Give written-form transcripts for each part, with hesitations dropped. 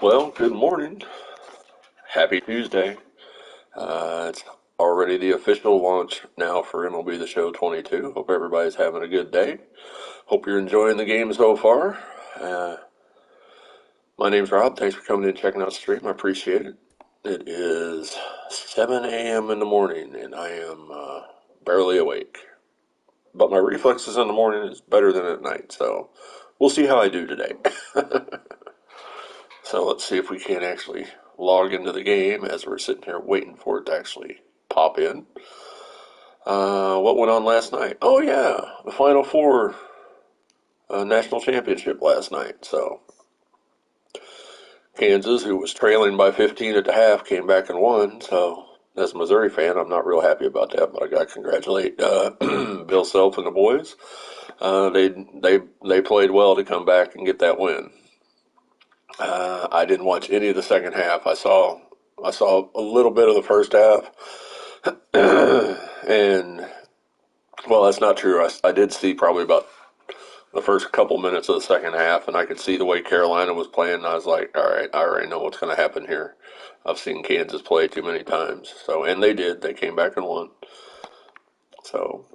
Well, good morning. Happy Tuesday. It's already the official launch now for MLB The Show 22. Hope everybody's having a good day. Hope you're enjoying the game so far. Uh, my name's Rob. Thanks for coming in and checking out the stream. I appreciate it. It is 7 a.m. in the morning, and I am barely awake. But my reflexes in the morning is better than at night, so we'll see how I do today. So let's see if we can actually log into the game as we're sitting here waiting for it to actually pop in. What went on last night? Oh yeah, the Final Four national championship last night. So Kansas, who was trailing by 15 at the half, came back and won. So as a Missouri fan, I'm not real happy about that, but I got to congratulate Bill Self and the boys. They played well to come back and get that win. I didn't watch any of the second half. I saw a little bit of the first half, and well, that's not true. I did see probably about the first couple minutes of the second half, and I could see the way Carolina was playing. And I was like, all right, I already know what's going to happen here. I've seen Kansas play too many times. So, and they did. They came back and won. So,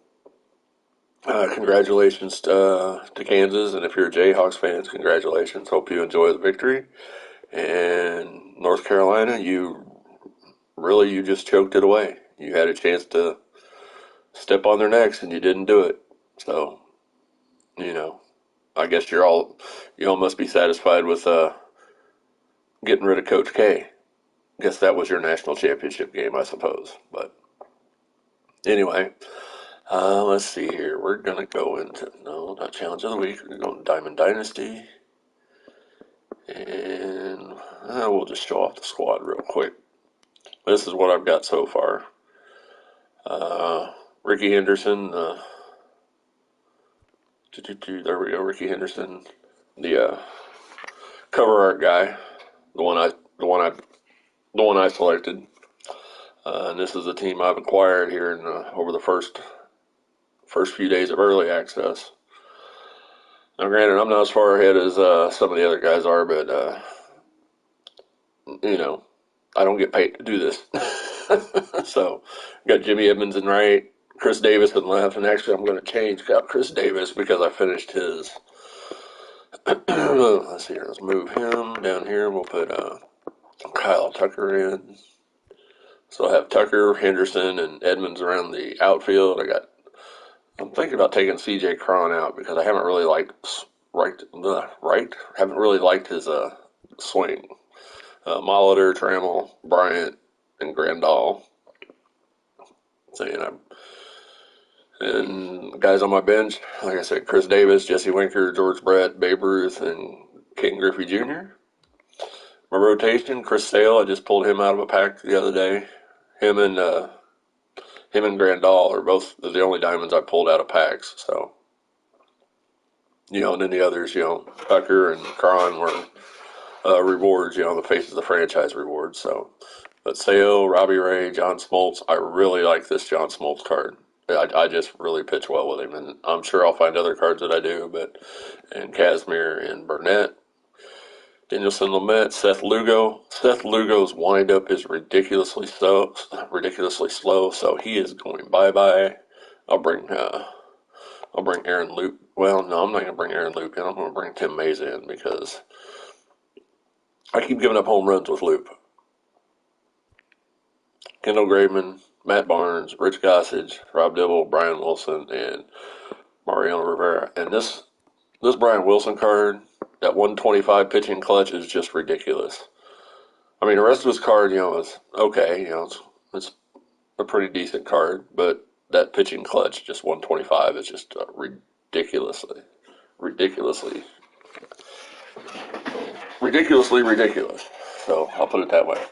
congratulations to Kansas, and if you're a Jayhawks fans, congratulations. Hope you enjoy the victory. And North Carolina, you just choked it away. You had a chance to step on their necks, and you didn't do it. So, you know, I guess you all must be satisfied with getting rid of Coach K. Guess that was your national championship game, I suppose. But anyway, let's see here. We're gonna go into not Challenge of the Week. We're going to Diamond Dynasty, and we'll just show off the squad real quick. This is what I've got so far. Ricky Henderson. There we go. Ricky Henderson, the cover art guy, the one I selected. And this is a team I've acquired here over the first few days of early access. Now, granted, I'm not as far ahead as some of the other guys are, but I don't get paid to do this. So, got Jimmy Edmonds in right, Chris Davis in left, and actually I'm going to change out Chris Davis because I finished his. Let's see here. Let's move him down here. We'll put Kyle Tucker in. So I have Tucker, Henderson, and Edmonds around the outfield. I'm thinking about taking C.J. Cron out because I haven't really haven't really liked his swing. Molitor, Trammell, Bryant, and Grandal. And guys on my bench, like I said, Chris Davis, Jesse Winker, George Brett, Babe Ruth, and King Griffey Jr. My rotation, Chris Sale, I just pulled him out of a pack the other day. Him and Grandal are both the only diamonds I pulled out of packs. So, and then the others, Tucker and Cron were rewards, the faces of the franchise rewards. So, but Sale, Robbie Ray, John Smoltz, I really like this John Smoltz card. I just really pitch well with him, and I'm sure I'll find other cards that I do, and Casimir and Burnett, Danielson Lamet, Seth Lugo. Seth Lugo's windup is ridiculously slow, so he is going bye-bye. I'll bring Aaron Loop. Well, no, I'm not going to bring Aaron Loop in. I'm going to bring Tim Mays in because I keep giving up home runs with Loop. Kendall Graveman, Matt Barnes, Rich Gossage, Rob Dibble, Brian Wilson, and Mariano Rivera. And this Brian Wilson card, that 125 pitching clutch is just ridiculous. I mean, the rest of his card, is okay. It's a pretty decent card, but that pitching clutch, just 125, is just ridiculously ridiculous. So I'll put it that way.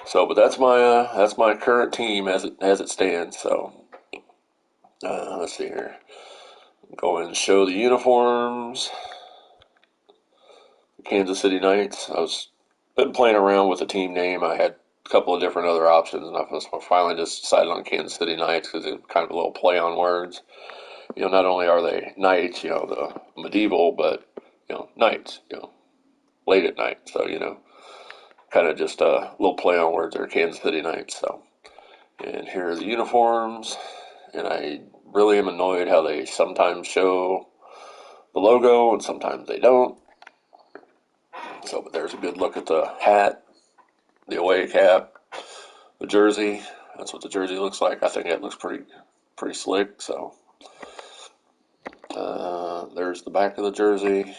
So, but that's my current team as it stands. So, let's see here. Go and show the uniforms. Kansas City Knights. Been playing around with the team name. I had a couple of different other options, and I finally just decided on Kansas City Knights because it's kind of a little play on words. Not only are they knights, the medieval, but knights. late at night. So, kind of just a little play on words there, Kansas City Knights. So, and here are the uniforms. And I really am annoyed how they sometimes show the logo and sometimes they don't. So, but there's a good look at the hat, the away cap, the jersey. That's what the jersey looks like. I think it looks pretty slick. So, there's the back of the jersey.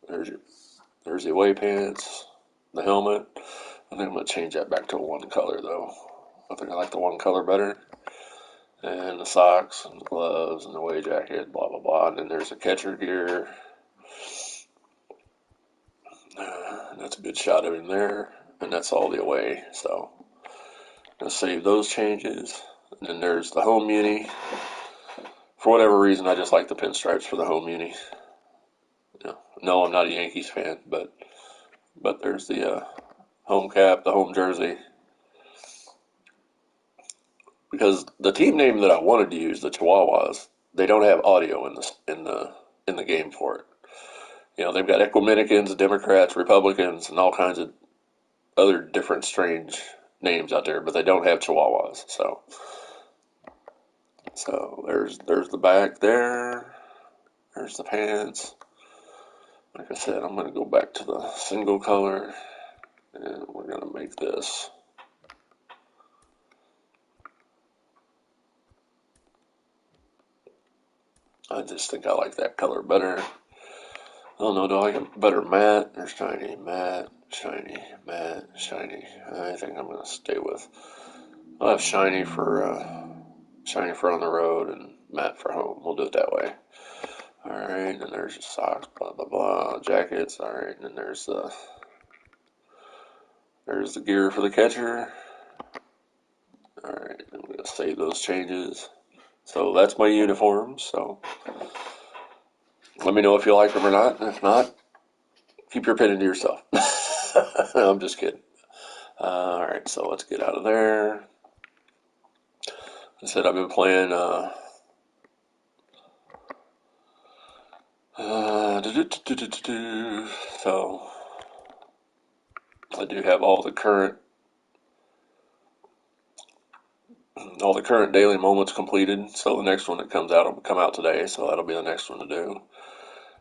There's the away pants, the helmet. I think I'm going to change that back to one color, though. I think I like the one color better. And the socks, and the gloves, and the away jacket, blah, blah, blah. And then there's the catcher gear. That's a good shot of him there. And that's all the away. So, I'm going to save those changes. And then there's the home uni. For whatever reason, I just like the pinstripes for the home uni. No, I'm not a Yankees fan, but there's the home cap, the home jersey. Because the team name that I wanted to use, the Chihuahuas, they don't have audio in the game for it. They've got Ecumenicans, Democrats, Republicans, and all kinds of other different strange names out there, but they don't have Chihuahuas. So there's the back there. There's the pants. Like I said, I'm going to go back to the single color, and we're going to make this. I just think I like that color better. I don't know, do I like it better matte or shiny? Matte, shiny, matte, shiny. I think I'm going to stay with, I'll have shiny for on the road and matte for home. We'll do it that way. Alright, and there's the socks, blah, blah, blah, jackets. Alright, and then there's the gear for the catcher. Alright, I'm going to save those changes. So that's my uniforms. So let me know if you like them or not. And if not, keep your opinion to yourself. I'm just kidding. Alright, so let's get out of there. I said I've been playing so I do have all the current daily moments completed. So the next one that comes out will come out today. So that'll be the next one to do.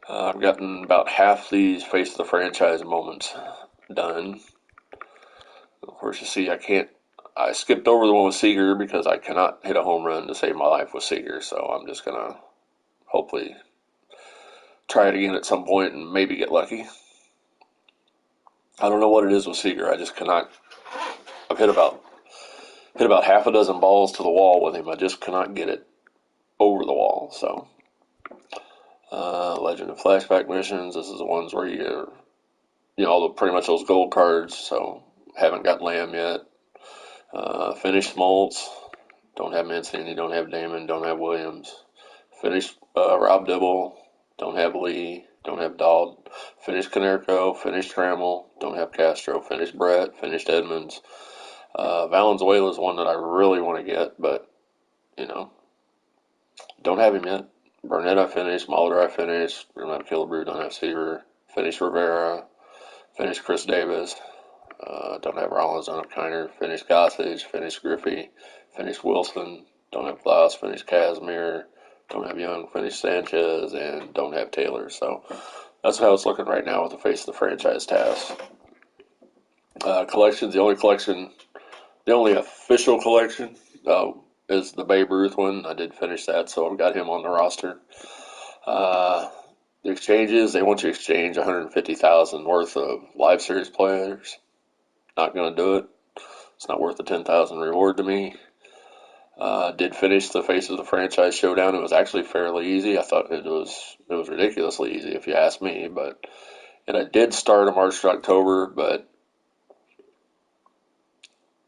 I've gotten about half these face of the franchise moments done. Of course, you see, I skipped over the one with Seager because I cannot hit a home run to save my life with Seager. So I'm just going to hopefully try it again at some point and maybe get lucky. I don't know what it is with Seager. I just cannot. I've hit about half a dozen balls to the wall with him. I just cannot get it over the wall. So, Legend of Flashback missions. This is the ones where pretty much those gold cards. So, haven't got Lamb yet. Finished Smoltz. Don't have Mancini. Don't have Damon. Don't have Williams. Finished Rob Dibble. Don't have Lee. Don't have Dahl. Finished Canerco. Finished Trammell. Don't have Castro. Finished Brett. Finished Edmonds. Valenzuela is one that I really want to get, but, don't have him yet. Burnett I finished. Mulder I finished. Don't have Killebrew. Don't have Seaver. Finished Rivera. Finished Chris Davis. Don't have Rollins. Don't have Kiner. Finished Gossage. Finished Griffey. Finished Wilson. Don't have Glass. Finished Casimir. Don't have Young. Finished Sanchez. And don't have Taylor. So that's how it's looking right now with the face of the franchise task. Collections. The only official collection is the Babe Ruth one. I did finish that, so I've got him on the roster. The exchanges, they want you to exchange $150,000 worth of live series players. Not going to do it. It's not worth the $10,000 reward to me. Did finish the face of the franchise showdown. It was actually fairly easy. I thought it was ridiculously easy if you ask me. And I did start a March to October, but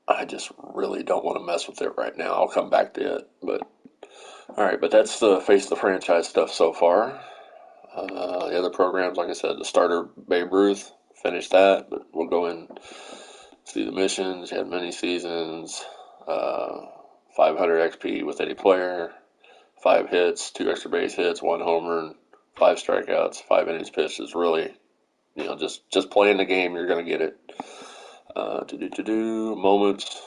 I just really don't want to mess with it right now. I'll come back to it. But that's the face of the franchise stuff so far. The other programs, like I said, the starter Babe Ruth, finished that, but we'll go in see the missions. You had mini seasons, 500 XP with any player, 5 hits, 2 extra base hits, 1 home run, 5 strikeouts, 5 innings pitched is really, just playing the game, you're going to get it. Moments,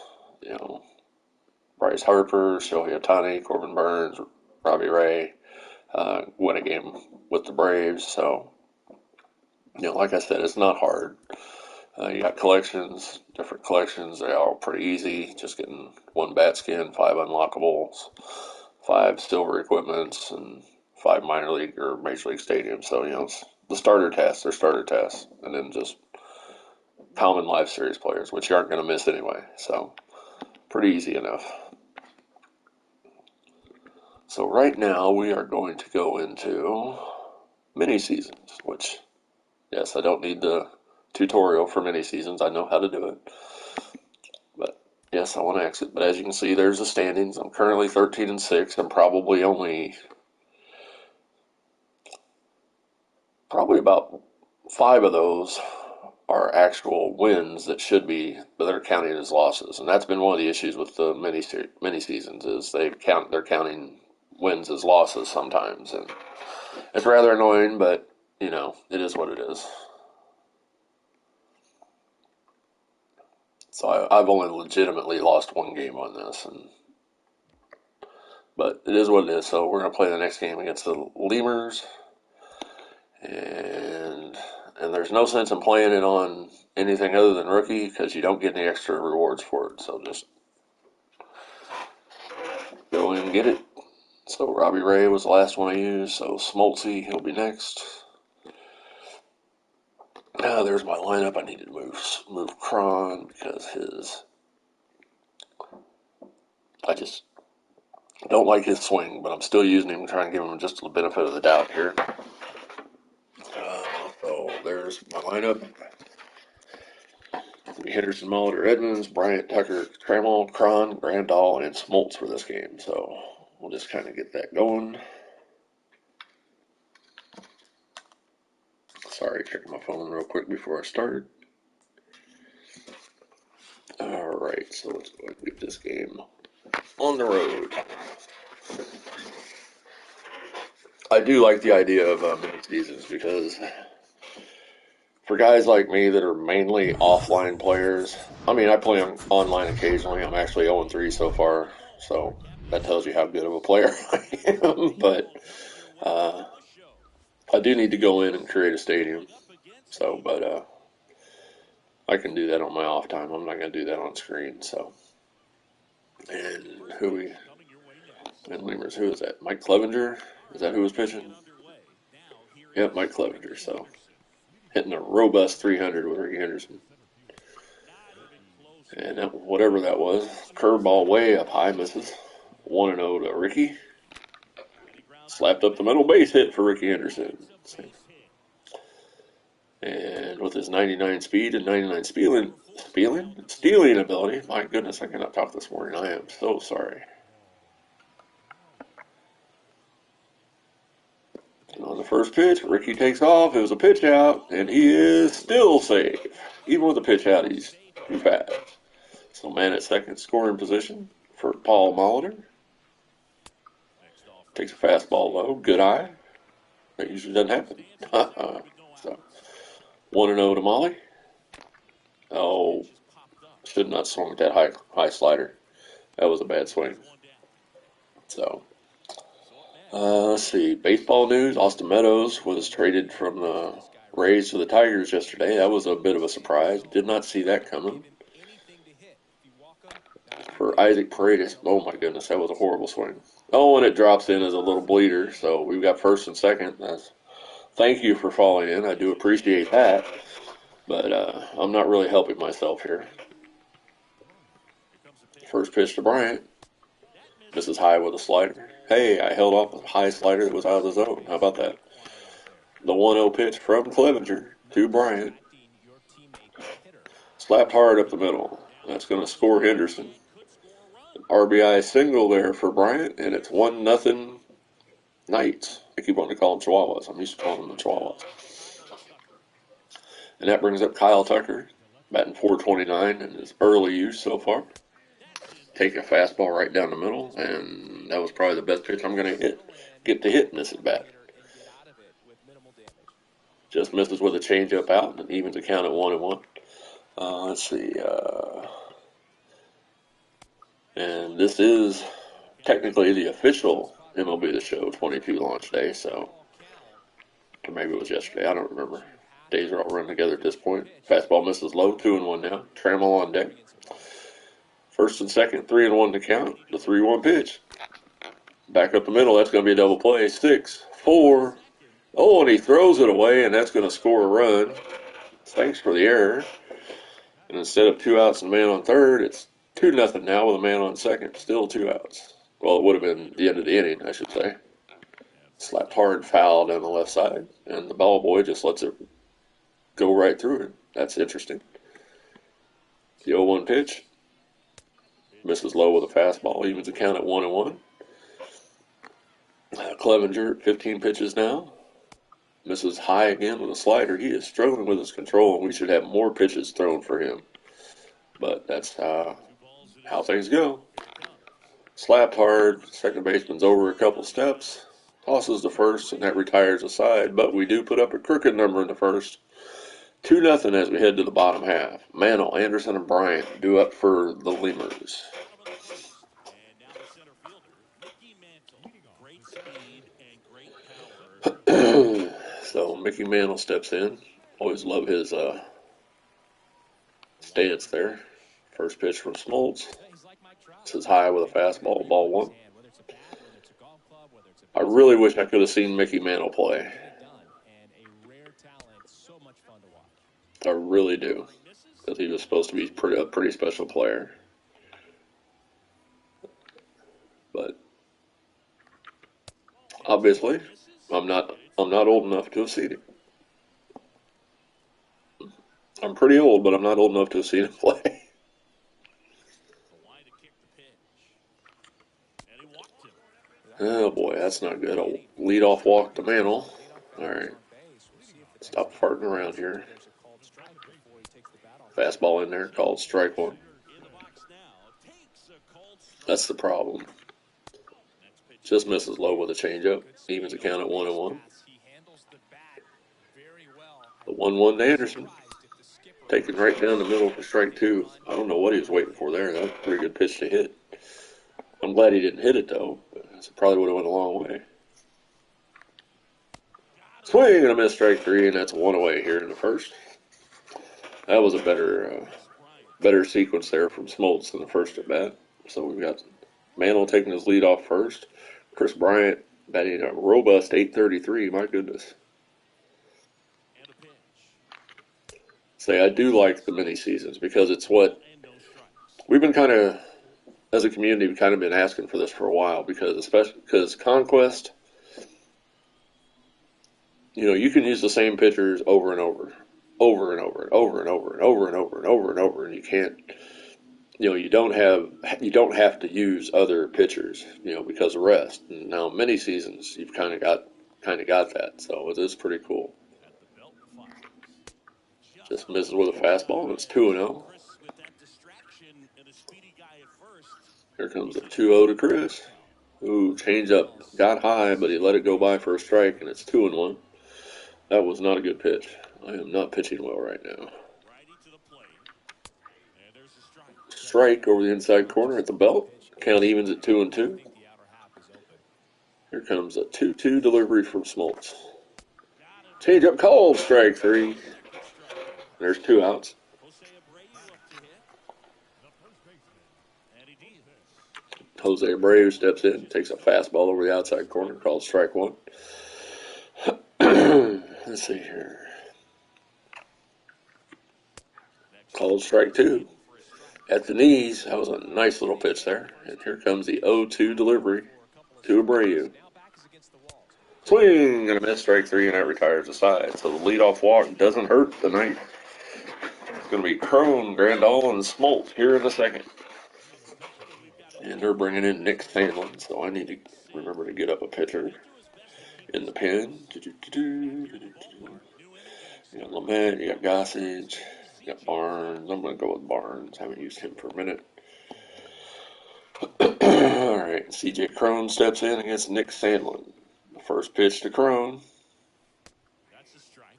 Bryce Harper, Shohei Ohtani, Corbin Burns, Robbie Ray, win a game with the Braves. So, like I said, it's not hard. You got collections, different collections. They're all pretty easy. Just getting 1 bat skin, 5 unlockables, 5 silver equipments, and 5 minor league or major league stadiums. So, it's the starter tasks. They're starter tasks. And then just common live series players, which you aren't going to miss anyway. So, pretty easy enough. So right now we are going to go into mini seasons, which, yes, I don't need the tutorial for mini seasons. I know how to do it. But yes, I want to exit. But as you can see, there's the standings. I'm currently 13-6. I'm probably about 5 of those are actual wins that should be, but they're counting as losses. And that's been one of the issues with the mini seasons is they're counting wins as losses sometimes, and it's rather annoying, but it is what it is. So I've only legitimately lost 1 game on this, but it is what it is. So we're going to play the next game against the Lemurs, and there's no sense in playing it on anything other than rookie because you don't get any extra rewards for it. So just go in and get it. So Robbie Ray was the last one I used. So Smoltzy, he'll be next. Now there's my lineup. I need to move Cron because I just don't like his swing, but I'm still using him, trying to give him just the benefit of the doubt here. So there's my lineup. Henderson, Molitor, Edmonds, Bryant, Tucker, Trammell, Cron, Grandal, and Smoltz for this game. So we'll just kind of get that going. Sorry, checking my phone real quick before I started. Alright, so let's go ahead and get this game on the road. I do like the idea of mini seasons because for guys like me that are mainly offline players, I mean, I play online occasionally. I'm actually 0-3 so far, so that tells you how good of a player I am. But I do need to go in and create a stadium. So, but I can do that on my off time. I'm not going to do that on screen. So, and Lemurs, who is that? Mike Clevenger? Is that who was pitching? Yep, Mike Clevenger. So, hitting a robust 300 with Ricky Henderson. And whatever that was, curveball way up high, misses. 1-0 to Ricky. Slapped up the middle, base hit for Ricky Henderson. And with his 99 speed and 99 stealing ability, my goodness, I cannot talk this morning. I am so sorry. And on the first pitch, Ricky takes off. It was a pitch out, and he is still safe. Even with a pitch out, he's too fast. So man at second scoring position for Paul Molitor. Takes a fastball low. Good eye. That usually doesn't happen. So 1-0 to Molly. Oh, should not swing with that high slider. That was a bad swing. So, let's see. Baseball news. Austin Meadows was traded from the Rays to the Tigers yesterday. That was a bit of a surprise. Did not see that coming. For Isaac Paredes, oh my goodness, that was a horrible swing. Oh, and it drops in as a little bleeder. So we've got first and second. Thank you for falling in. I do appreciate that. But I'm not really helping myself here. First pitch to Bryant. Misses high with a slider. Hey, I held off a high slider that was out of the zone. How about that? The 1-0 pitch from Clevenger to Bryant. Slapped hard up the middle. That's going to score Henderson. An RBI single there for Bryant, and it's 1-0 Knights. I keep wanting to call them Chihuahuas. I'm used to calling them the Chihuahuas. And that brings up Kyle Tucker, batting .429 in his early use so far. Take a fastball right down the middle, and that was probably the best pitch I'm going to get to hit in this at bat. Just misses with a changeup out and evens the count at 1-1. Let's see. And this is technically the official MLB The Show 22 launch day, so. Or maybe it was yesterday. I don't remember. Days are all running together at this point. Fastball misses low. 2-1 now. Trammell on deck. First and second, 3-1 to count. The 3-1 pitch. Back up the middle. That's going to be a double play. 6, 4. Oh, and he throws it away, and that's going to score a run. Thanks for the error. And instead of 2 outs and a man on third, it's 2-0 now with a man on second. Still 2 outs. Well, it would have been the end of the inning, I should say. Slapped hard, foul down the left side, and the ball boy just lets it go right through it. That's interesting. The 0-1 pitch. Misses low with a fastball. Evens the count at 1-1. Clevenger, 15 pitches now. Misses high again with a slider. He is struggling with his control, and we should have more pitches thrown for him. But that's how things go. Slapped hard. Second baseman's over a couple steps. Tosses the first, and that retires a side. But we do put up a crooked number in the first. 2-0 as we head to the bottom half. Mantle, Anderson, and Bryant due up for the Lemurs. So Mickey Mantle steps in. Always love his stance there. First pitch from Smoltz. This is high with a fastball, ball 1. I really wish I could have seen Mickey Mantle play. I really do, because he was supposed to be a pretty special player. But obviously, I'm not old enough to have seen it. I'm pretty old, but I'm not old enough to have seen him play. Oh boy, that's not good. A leadoff walk to Mantle. All right, stop farting around here. Fastball in there, called strike 1. That's the problem. Just misses low with a changeup. Evens the count at 1-1. The 1-1 to Anderson. Taken right down the middle for strike 2. I don't know what he was waiting for there. That was a pretty good pitch to hit. I'm glad he didn't hit it, though. It probably would have went a long way. Swing and a miss, strike 3, and that's 1 away here in the first. That was a better sequence there from Smoltz than the first at bat. So we've got Mantle taking his lead off first. Chris Bryant batting a robust .833. My goodness. Say, I do like the mini seasons because it's what we've been kind of, as a community, we've kind of been asking for this for a while because Conquest, you can use the same pitchers over and over, and you can't, you don't have to use other pitchers, because of rest. And now many seasons, you've kind of got that, so it is pretty cool. Just misses with a fastball, and it's 2-0. Here comes a 2-0 to Chris. Ooh, changeup got high, but he let it go by for a strike, and it's 2-1. That was not a good pitch. I am not pitching well right now. Strike over the inside corner at the belt. Count evens at 2-2. Here comes a 2-2 delivery from Smoltz. Changeup called, strike 3. There's 2 outs. Jose Abreu steps in, takes a fastball over the outside corner, called strike 1. Let's see here. Called strike 2. At the knees, that was a nice little pitch there. And here comes the 0-2 delivery to Abreu. Swing and a miss, strike 3, and that retires the side. So the leadoff walk doesn't hurt tonight. It's going to be Crone, Grandal, and Smoltz here in the second. And they're bringing in Nick Sandlin, so I need to remember to get up a pitcher in the pen. You got Lamet, you got Gossage, you got Barnes. I'm going to go with Barnes. Haven't used him for a minute. All right, C.J. Crone steps in against Nick Sandlin. The first pitch to Crone.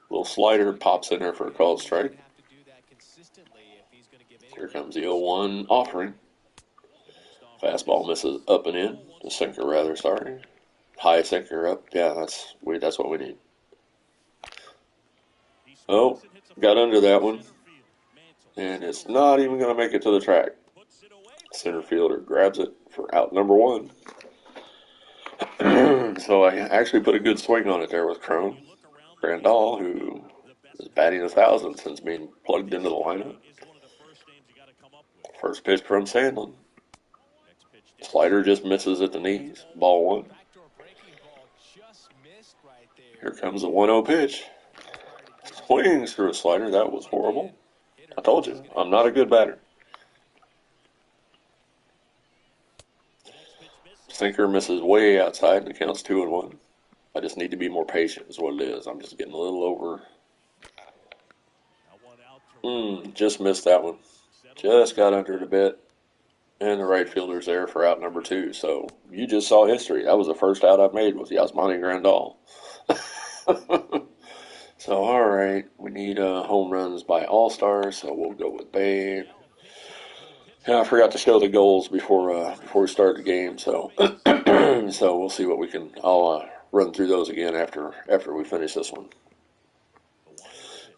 Little slider pops in there for a called strike. Here comes the 0-1 offering. Fastball misses up and in. The sinker, rather, sorry. High sinker up. Yeah, that's what we need. Oh, got under that one. And it's not even going to make it to the track. Center fielder grabs it for out number 1. So I actually put a good swing on it there with Crone. Grandal, who is batting 1,000 since being plugged into the lineup. First pitch from Sandlin. Slider just misses at the knees. Ball 1. Here comes the 1-0 pitch. Swings through a slider. That was horrible. I told you, I'm not a good batter. Sinker misses way outside and it counts 2-1. I just need to be more patient is what it is. I'm just getting a little over. Just missed that one. Just got under it a bit. And the right fielder's there for out number 2. So you just saw history. That was the first out I've made with Yasmani Grandal. So, all right, we need home runs by All-Stars, so we'll go with Babe. And I forgot to show the goals before we start the game, so so we'll see what we can. I'll run through those again after we finish this one.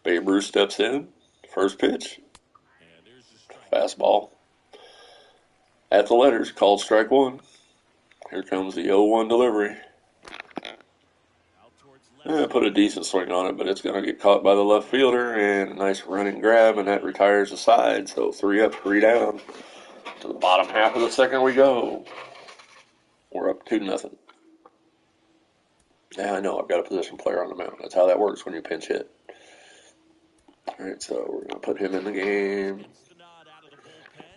Babe Ruth steps in, first pitch, fastball. At the letters, called strike 1. Here comes the 0-1 delivery. Put a decent swing on it, but it's going to get caught by the left fielder, and a nice running grab, and that retires the side. So 3 up, 3 down. To the bottom half of the second we go. We're up 2-0. Yeah, I know. I've got a position player on the mound. That's how that works when you pinch hit. All right, so we're going to put him in the game.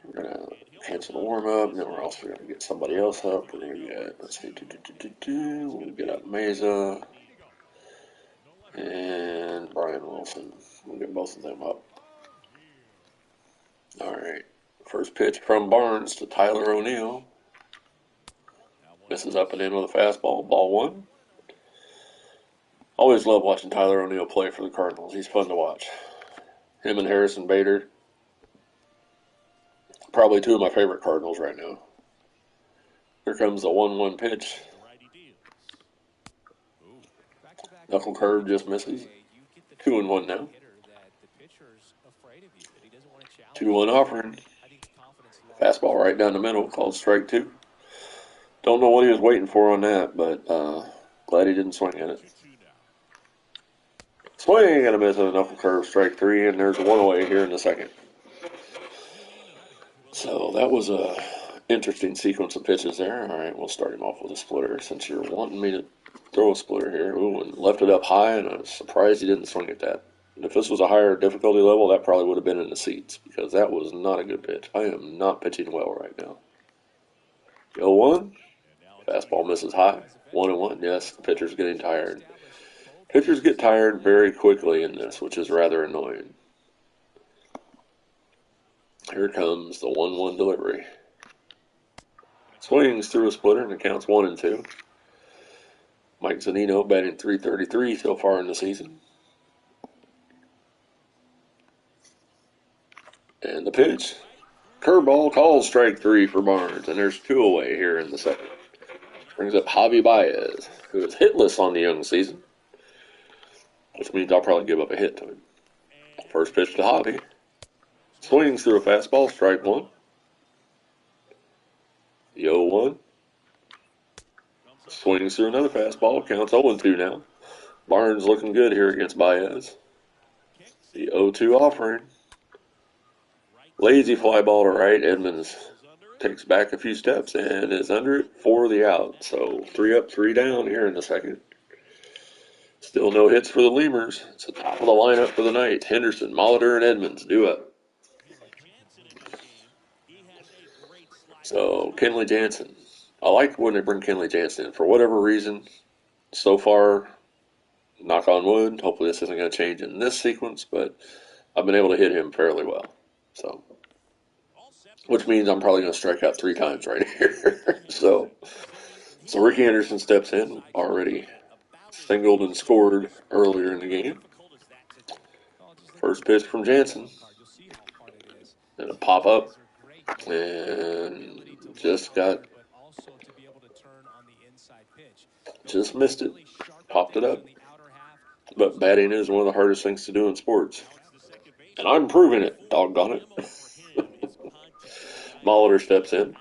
We're going to cancel the warm-up, and then we're also going to get somebody else up. We're going to get, let's see, we'll get up Mesa and Brian Wilson. We'll get both of them up. All right. First pitch from Barnes to Tyler O'Neill. Misses up and in with a fastball. Ball 1. Always love watching Tyler O'Neill play for the Cardinals. He's fun to watch. Him and Harrison Bader. Probably 2 of my favorite Cardinals right now. Here comes the 1-1 pitch. Knuckle curve just misses. 2-1 now. 2-1 offering. Fastball right down the middle, called strike 2. Don't know what he was waiting for on that, but glad he didn't swing at it. Swing and a miss on a knuckle curve, strike 3, and there's 1 away here in the second. So that was a interesting sequence of pitches there. All right, we'll start him off with a splitter since you're wanting me to throw a splitter here. Ooh, and left it up high, and I was surprised he didn't swing at that. And if this was a higher difficulty level, that probably would have been in the seats because that was not a good pitch. I am not pitching well right now. 0-1. Fastball misses high. 1-1. Yes, the pitcher's getting tired. Pitchers get tired very quickly in this, which is rather annoying. Here comes the 1-1 delivery. Swings through a splitter and it counts 1-2. Mike Zunino batting .333 so far in the season. And the pitch. Curveball, called strike 3 for Barnes. And there's 2 away here in the second. Brings up Javi Baez, who is hitless on the young season. Which means I'll probably give up a hit to him. First pitch to Javi. Swings through a fastball, strike 1. The 0-1. Swings through another fastball, counts 0-2 now. Barnes looking good here against Baez. The 0-2 offering. Lazy fly ball to right. Edmonds takes back a few steps and is under it for the out. So 3 up, 3 down here in the second. Still no hits for the Lemurs. It's the top of the lineup for the night. Henderson, Molitor, and Edmonds due up. So Kenley Jansen. I like when they bring Kenley Jansen in. For whatever reason, so far, knock on wood, hopefully this isn't going to change in this sequence, but I've been able to hit him fairly well. So, which means I'm probably going to strike out 3 times right here. so Ricky Anderson steps in, already singled and scored earlier in the game. First pitch from Jansen. And a pop up. And just missed it. Popped it up. But batting is one of the hardest things to do in sports. And I'm proving it, doggone it. Molitor steps in.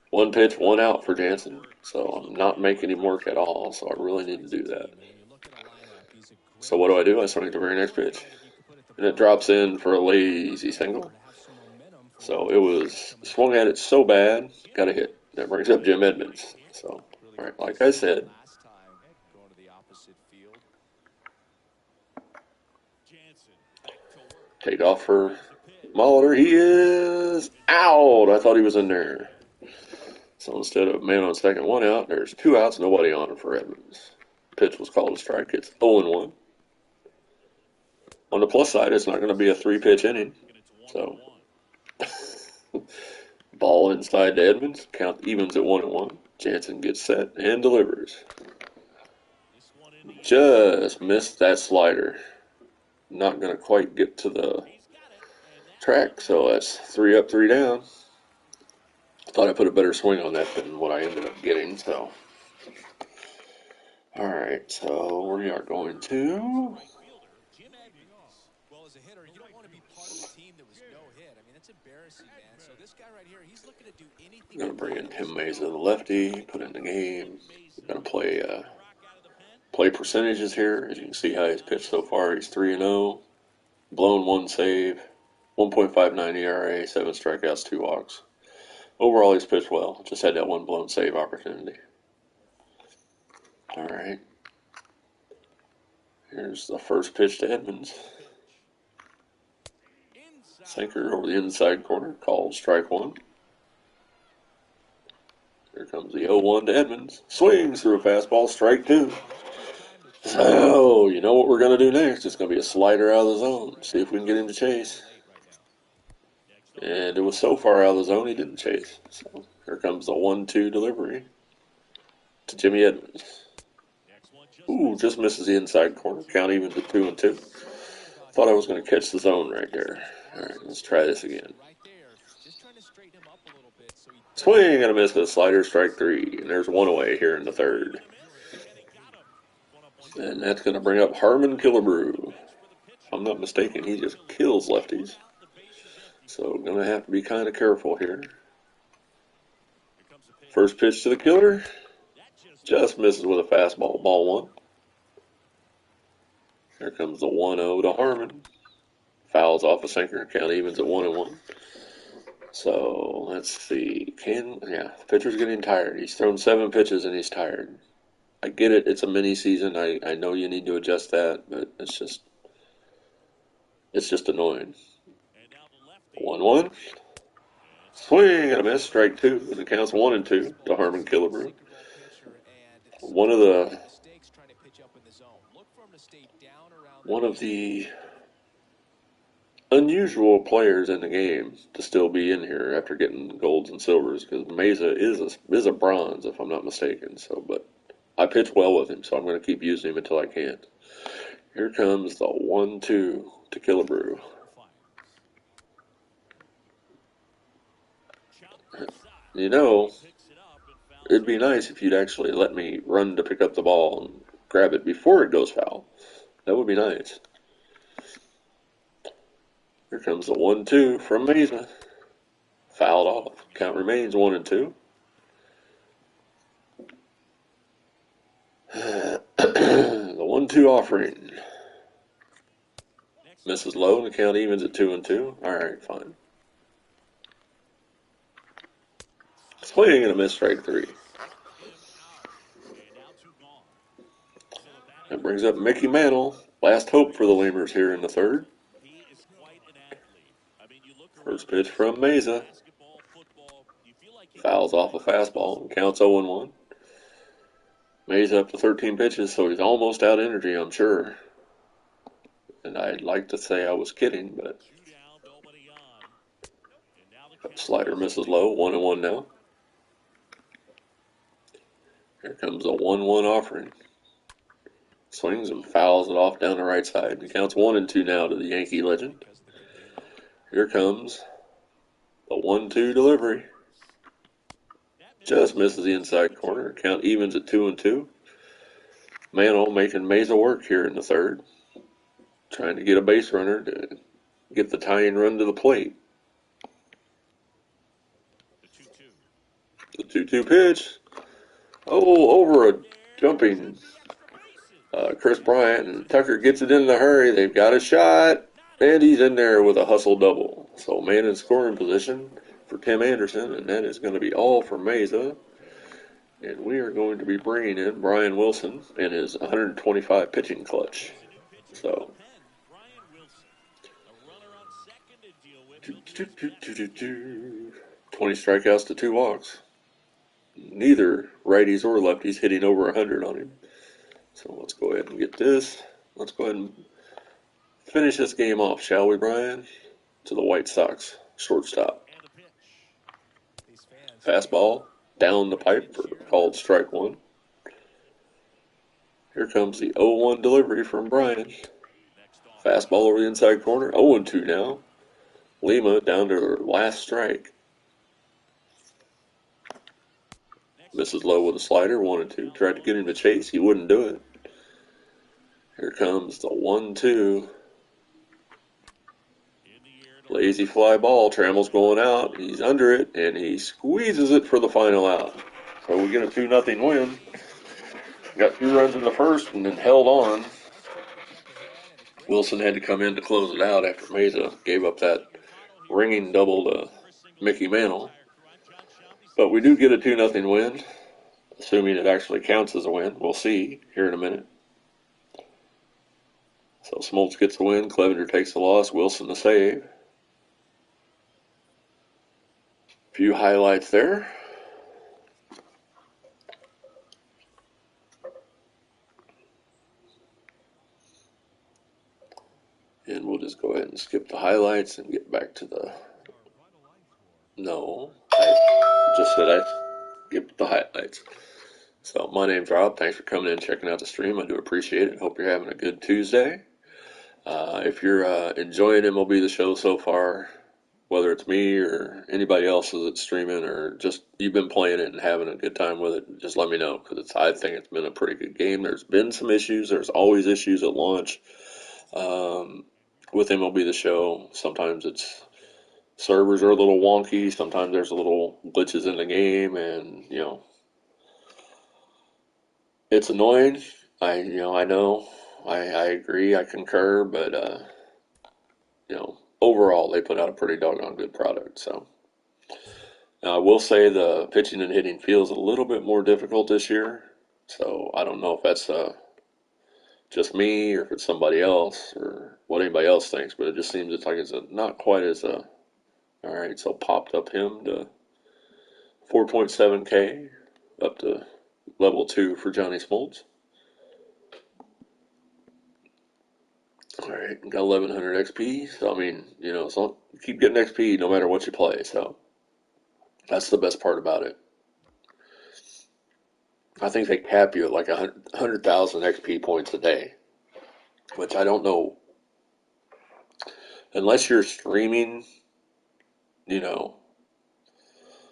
One pitch, one out for Jansen. So I'm not making him work at all. So I really need to do that. So what do? I swing at the very next pitch. And it drops in for a lazy single. So it was swung at it so bad, got a hit. That brings up Jim Edmonds. So, all right, like I said, take off for Molitor. He is out. I thought he was in there. So instead of man on second, one out, there's 2 outs, nobody on for Edmonds. Pitch was called a strike. It's 0-1. On the plus side, it's not going to be a 3-pitch inning. So, ball inside to Edmonds. Count evens at 1-1. Jansen gets set and delivers. Just missed that slider. Not going to quite get to the track, so that's 3 up, 3 down. Thought I put a better swing on that than what I ended up getting, so. All right, so we are going to. Well, as a hitter, you don't want to be part of a team that was no hit. I mean, that's embarrassing, man. So this guy right here, he's looking to do anything. Going to bring in Tim Mesa, the lefty, put in the game. Going to play percentages here. As you can see how he's pitched so far, he's 3-0, blown 1 save, 1.59 ERA, 7 strikeouts, 2 walks. Overall, he's pitched well. Just had that 1 blown save opportunity. All right. Here's the first pitch to Edmonds. Sinker over the inside corner, called strike 1. Here comes the 0-1 to Edmonds. Swings through a fastball, strike 2. So, you know what we're going to do next? It's going to be a slider out of the zone. See if we can get him to chase. And it was so far out of the zone, he didn't chase. So, here comes the 1-2 delivery to Jimmy Edmonds. Ooh, just misses the inside corner. Count even to 2-2. Thought I was going to catch the zone right there. All right, let's try this again. Swing and a miss with a slider, strike 3. And there's 1 away here in the 3rd. And that's going to bring up Harmon Killebrew. If I'm not mistaken, he just kills lefties. So going to have to be kind of careful here. First pitch to the killer. Just misses with a fastball, ball 1. Here comes the 1-0 to Harmon. Fouls off a sinker. Count evens at 1-1. So let's see. The pitcher's getting tired. He's thrown 7 pitches and he's tired. I get it. It's a mini season. I know you need to adjust that, but it's just annoying. 1-1. Swing and a miss. Strike 2. And it counts 1-2 to Harmon Killebrew. One of the unusual players in the game to still be in here after getting golds and silvers, because Mesa is a bronze, if I'm not mistaken. So, but I pitch well with him, so I'm going to keep using him until I can't. Here comes the 1-2 to Killebrew. You know, it'd be nice if you'd actually let me run to pick up the ball and grab it before it goes foul. That would be nice. Here comes the 1-2 from Mesa. Fouled off. Count remains 1-2. The 1-2 offering. Misses low and the count evens at 2-2. Alright, fine. Swing and a miss, strike 3. That brings up Mickey Mantle. Last hope for the Lemurs here in the 3rd. First pitch from Mesa. Fouls off a fastball and counts 0-1. Mesa up to 13 pitches, so he's almost out of energy, I'm sure. And I'd like to say I was kidding, but slider misses low, 1-1 now. Here comes a 1-1 offering. Swings and fouls it off down the right side. He counts 1-2 now to the Yankee legend. Here comes the 1-2 delivery. Just misses the inside corner. Count evens at 2-2. Mantle making Mesa work here in the third. Trying to get a base runner to get the tying run to the plate. The 2-2 pitch. Oh, over a jumping Chris Bryant, and Tucker gets it in the hurry. They've got a shot, and he's in there with a hustle double. So man in scoring position for Tim Anderson, and that is going to be all for Mesa. And we are going to be bringing in Brian Wilson in his 125 pitching clutch. So 20 strikeouts to 2 walks. Neither righties or lefties hitting over 100 on him. So let's go ahead and get this. Let's go ahead and finish this game off, shall we, Brian? To the White Sox shortstop. Fastball down the pipe for called strike one. Here comes the 0-1 delivery from Brian. Fastball over the inside corner. 0-2 now. Lima down to her last strike. Misses low with a slider. 1-2. Tried to get him to chase. He wouldn't do it. Here comes the 1-2. Lazy fly ball. Trammell's going out. He's under it, and he squeezes it for the final out. So we get a 2-0 win. Got 2 runs in the first and then held on. Wilson had to come in to close it out after Mesa gave up that ringing double to Mickey Mantle. But we do get a 2-0 win, assuming it actually counts as a win. We'll see here in a minute. So Smoltz gets the win. Clevenger takes the loss. Wilson the save. A few highlights there. And we'll just go ahead and skip the highlights and get back to the... No, I just said I skipped the highlights. So my name's Rob. Thanks for coming in and checking out the stream. I do appreciate it. Hope you're having a good Tuesday. If you're enjoying MLB The Show so far, whether it's me or anybody else that's streaming or just you've been playing it and having a good time with it, just let me know, because I think it's been a pretty good game. There's been some issues. There's always issues at launch with MLB The Show. Sometimes it's servers are a little wonky. Sometimes there's a little glitches in the game, and it's annoying. I know. I agree. I concur. But overall, they put out a pretty doggone good product. So now I will say the pitching and hitting feels a little bit more difficult this year. So I don't know if that's just me or if it's somebody else or what anybody else thinks. But it just seems it's like it's not quite as all right. So popped up him to 4.7K up to level 2 for Johnny Smoltz. All right, got 1100 XP. So, I mean, so you keep getting XP no matter what you play. So, that's the best part about it. I think they cap you at like 100,000 XP points a day, which I don't know. Unless you're streaming,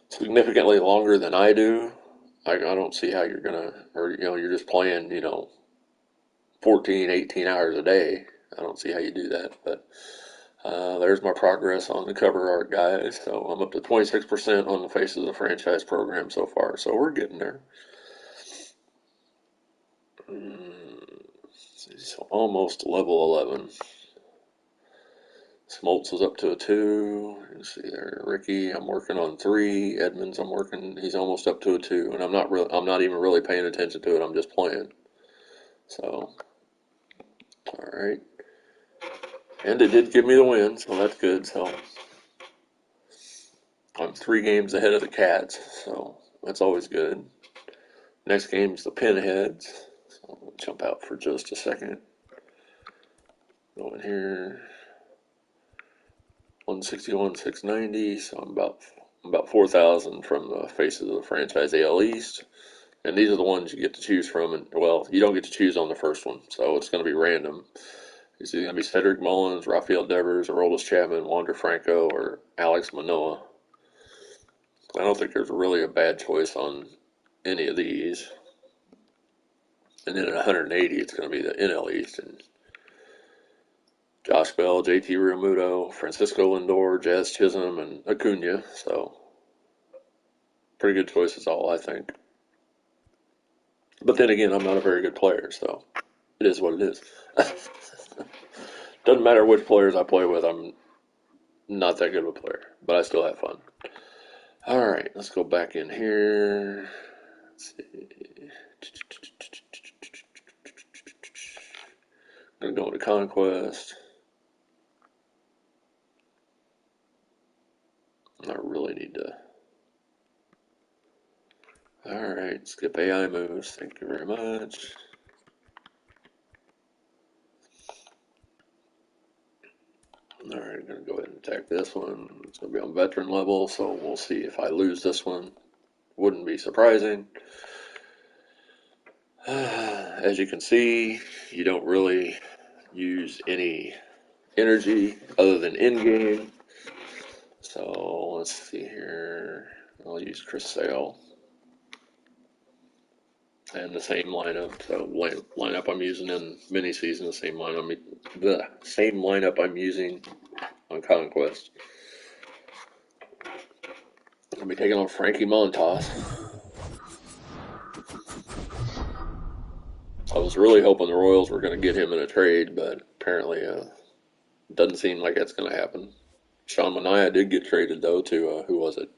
significantly longer than I do, I don't see how you're going to, or, you're just playing, 14, 18 hours a day. I don't see how you do that, but there's my progress on the cover art, guys. So I'm up to 26% on the Faces of the Franchise program so far, so we're getting there. So almost level 11. Smoltz was up to a 2. You see there, Ricky. I'm working on 3. Edmonds, he's almost up to a 2, and I'm not even really paying attention to it. I'm just playing. So, all right. And it did give me the win, so that's good. So I'm 3 games ahead of the Cats, so that's always good. Next game's the Pinheads. So I'll jump out for just a second. Go in here. 161, 690. So I'm about 4,000 from the Faces of the Franchise AL East. And these are the ones you get to choose from. And, well, you don't get to choose on the first one, so it's going to be random. It's either going to be Cedric Mullins, Rafael Devers, Aroldis Chapman, Wander Franco, or Alex Manoah. I don't think there's really a bad choice on any of these. And then at 180, it's going to be the NL East. And Josh Bell, JT Realmuto, Francisco Lindor, Jazz Chisholm, and Acuna. So, pretty good choices all, I think. But then again, I'm not a very good player, so it is what it is. Doesn't matter which players I play with, I'm not that good of a player, but I still have fun. All right, let's go back in here. Let's see. I'm going to go into Conquest. I really need to. All right, skip AI moves. Thank you very much. All right, I'm going to go ahead and attack this one. It's going to be on veteran level, so we'll see if I lose this one. Wouldn't be surprising. As you can see, you don't really use any energy other than in-game. So let's see here. I'll use Chris Sale. And the same lineup. So lineup I'm using in mini season, the same lineup I'm using on Conquest. I'll be taking on Frankie Montas. I was really hoping the Royals were going to get him in a trade, but apparently doesn't seem like that's going to happen. Sean Manaea did get traded, though, to, who was it?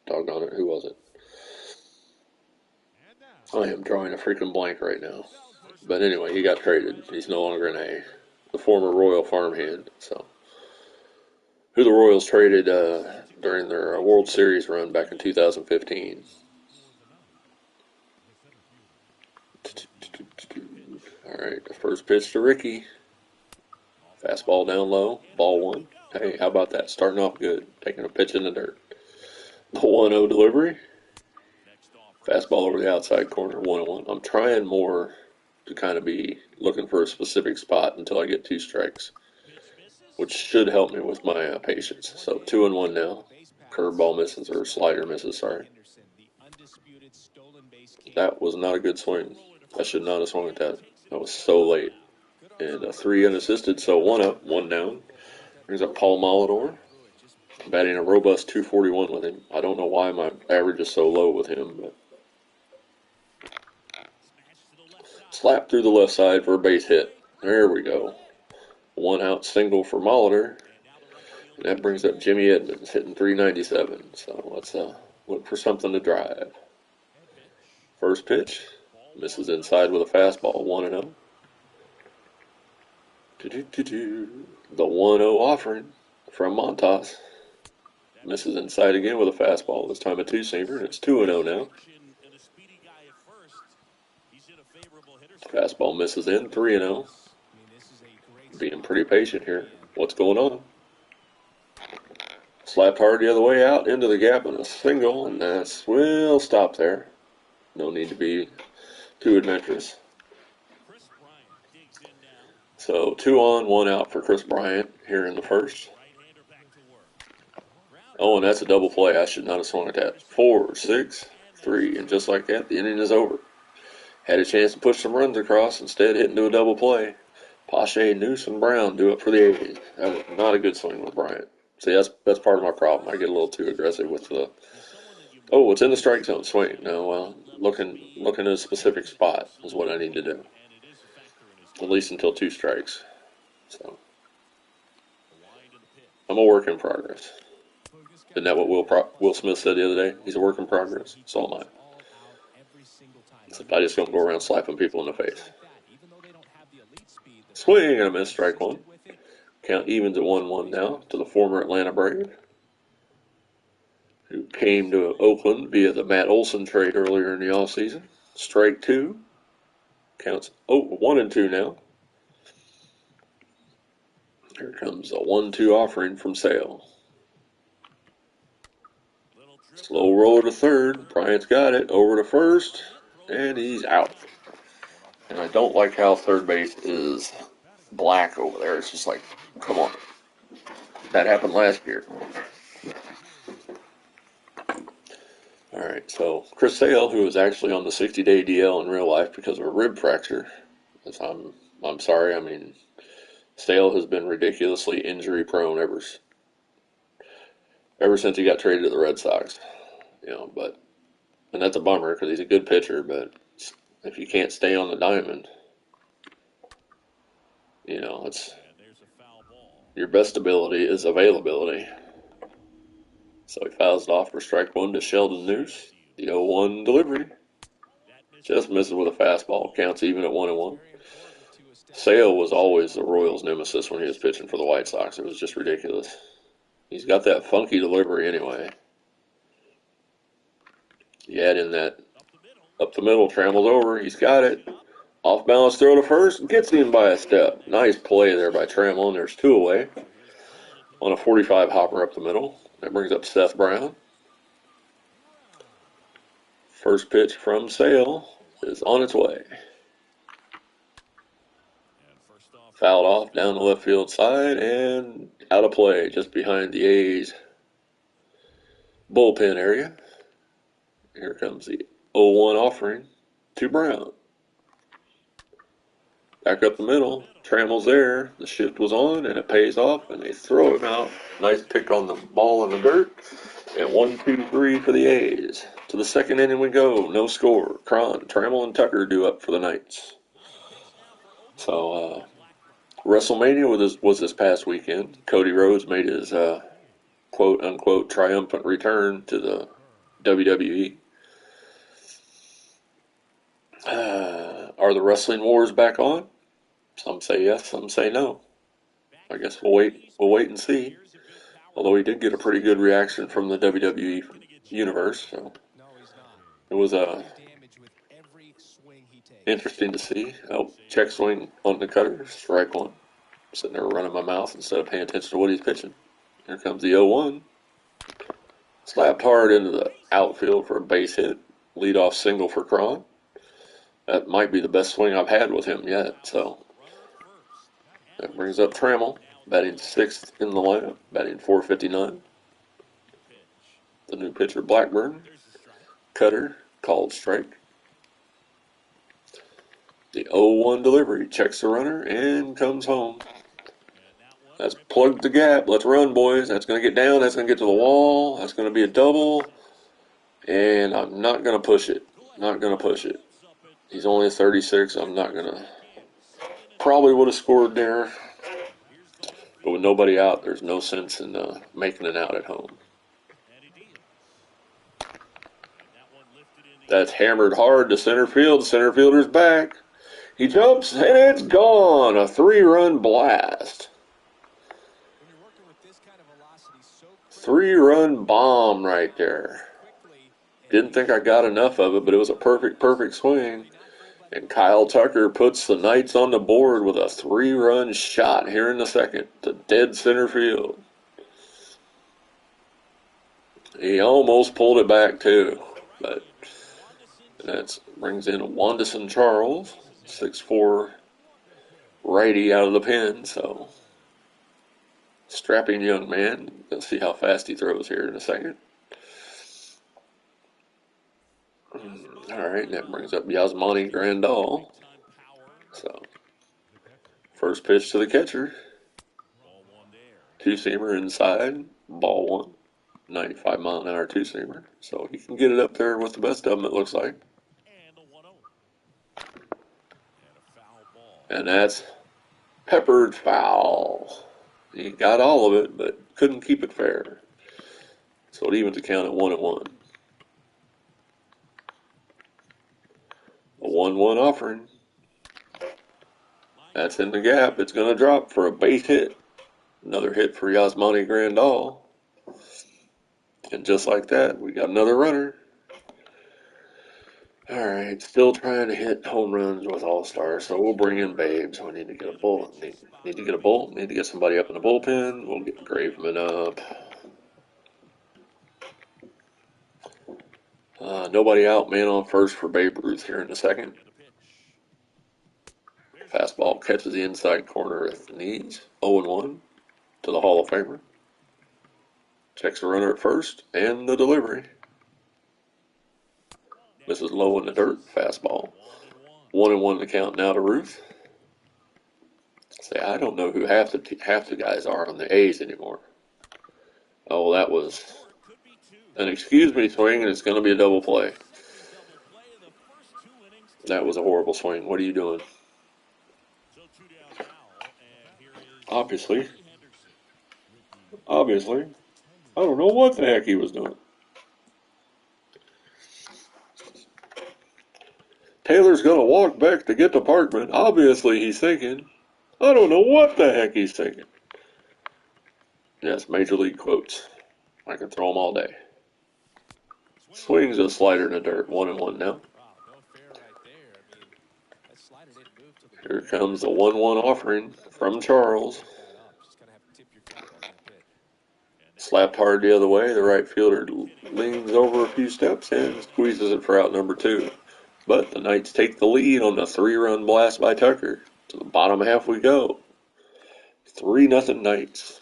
Doggone it, who was it? I am drawing a freaking blank right now. But anyway, he got traded. He's no longer the former Royal farmhand. So, who the Royals traded during their World Series run back in 2015. All right, the first pitch to Ricky. Fastball down low, ball one. Hey, how about that? Starting off good, taking a pitch in the dirt. The 1-0 delivery. Fastball over the outside corner, 1-1. I'm trying more to kind of be looking for a specific spot until I get 2 strikes, which should help me with my patience. So 2-1 now. Curveball misses, or slider misses, sorry. That was not a good swing. I should not have swung at that. That was so late. And a 3 unassisted, so 1 up, 1 down. Brings up Paul Molitor. Batting a robust 241 with him. I don't know why my average is so low with him, but slap through the left side for a base hit. There we go. 1 out single for Molitor. And that brings up Jimmy Edmonds hitting 397. So let's look for something to drive. First pitch. Misses inside with a fastball. 1-0. The 1-0 offering from Montas. Misses inside again with a fastball. This time a 2-seamer. It's 2-0 now. Fastball misses in. 3-0. Being pretty patient here. What's going on? Slapped hard the other way out into the gap and a single, and we'll stop there. No need to be too adventurous. So 2 on, 1 out for Chris Bryant here in the first. Oh, and that's a double play. I should not have swung at that. 4, 6, 3, and just like that, the inning is over. Had a chance to push some runs across, instead hit into a double play. Pache, Noose, and Brown do it for the A's. That was not a good swing with Bryant. See, that's part of my problem. I get a little too aggressive with the, oh, it's in the strike zone swing. No, well, looking at a specific spot is what I need to do. At least until 2 strikes. So, I'm a work in progress. Isn't that what Will Smith said the other day? He's a work in progress. So am I. Except I just don't go around slapping people in the face. Swing and a miss, strike 1. Count evens at 1-1 now to the former Atlanta Brave, who came to Oakland via the Matt Olson trade earlier in the offseason. Strike 2. Counts 1-2 now. Here comes a 1-2 offering from Sale. Slow roller to third. Bryant's got it. Over to first. And he's out. And I don't like how third base is black over there. It's just like, come on. That happened last year. All right, so Chris Sale, who was actually on the 60-day DL in real life because of a rib fracture, I'm sorry. I mean, Sale has been ridiculously injury prone ever since he got traded to the Red Sox. And that's a bummer because he's a good pitcher. But if you can't stay on the diamond, it's your best ability is availability. So he fouls it off for strike one to Sheldon Noose. The 0-1 delivery. Just misses with a fastball. Counts even at 1-1. Sale was always the Royals' nemesis when he was pitching for the White Sox. It was just ridiculous. He's got that funky delivery anyway. You add in that up the middle, tramels over. He's got it. Off balance throw to first. Gets him by a step. Nice play there by Trammell. And there's two away on a 45 hopper up the middle. That brings up Seth Brown. First pitch from Sale is on its way. Fouled off down the left field side and out of play just behind the A's bullpen area. Here comes the 0-1 offering to Brown. Back up the middle. Trammell's there. The shift was on and it pays off and they throw him out. Nice pick on the ball in the dirt. And 1-2-3 for the A's. To the second inning we go. No score. Cron, Trammell, and Tucker due up for the Knights. So, WrestleMania was this past weekend. Cody Rhodes made his quote-unquote triumphant return to the WWE. Are the wrestling wars back on? Some say yes, some say no. I guess we'll wait and see. Although he did get a pretty good reaction from the WWE universe, so it was interesting to see. Oh, check swing on the cutter, strike one. Sitting there running my mouth instead of paying attention to what he's pitching. Here comes the 0-1. Slapped hard into the outfield for a base hit. Leadoff single for Cron. That might be the best swing I've had with him yet. So that brings up Trammell, batting sixth in the lineup, batting .459. The new pitcher, Blackburn. Cutter, called strike. The 0-1 delivery, checks the runner, and comes home. That's plugged the gap. Let's run, boys. That's going to get down. That's going to get to the wall. That's going to be a double. And I'm not going to push it. Not going to push it. He's only a 36. I'm not going to. Probably would have scored there. But with nobody out, there's no sense in making it out at home. That's hammered hard to center field. The center fielder's back. He jumps, and it's gone. A 3-run blast. 3-run bomb right there. Didn't think I got enough of it, but it was a perfect swing. And Kyle Tucker puts the Knights on the board with a 3-run shot here in the second to dead center field. He almost pulled it back too, but that brings in Wanderson Charles, 6'4" righty out of the pen, so strapping young man. Let's see how fast he throws here in a second. All right, that brings up Yasmani Grandal. So, first pitch to the catcher. Two-seamer inside, ball one. 95-mile-an-hour two-seamer. So he can get it up there with the best of them, it looks like. And that's peppered foul. He got all of it, but couldn't keep it fair. So it evens the count at 1-1. A 1-1 offering. That's in the gap. It's going to drop for a base hit. Another hit for Yasmani Grandal. And just like that, we got another runner. All right, still trying to hit home runs with All-Stars, so we'll bring in Babes. We need to get a bull. Need to get a bull. Need to get somebody up in the bullpen. We'll get Graveman up. Nobody out, man on first for Babe Ruth here in the second. Fastball catches the inside corner at the knees. 0-1 to the Hall of Famer. Checks the runner at first, and the delivery. Misses low in the dirt. Fastball. 1-1 to count now to Ruth. Say, I don't know who half the guys are on the A's anymore. Oh, that was an excuse me swing, and it's going to be a double play. That was a horrible swing. What are you doing? Obviously. I don't know what the heck he was doing. Taylor's going to walk back to get to Parkman. Obviously, he's thinking. I don't know what the heck he's thinking. Yes, Major League quotes. I can throw them all day. Swings a slider in the dirt. 1-1 now. Here comes the 1-1 offering from Charles. Slapped hard the other way. The right fielder leans over a few steps and squeezes it for out number 2. But the Knights take the lead on the 3-run blast by Tucker. To the bottom half we go. 3-0 Knights.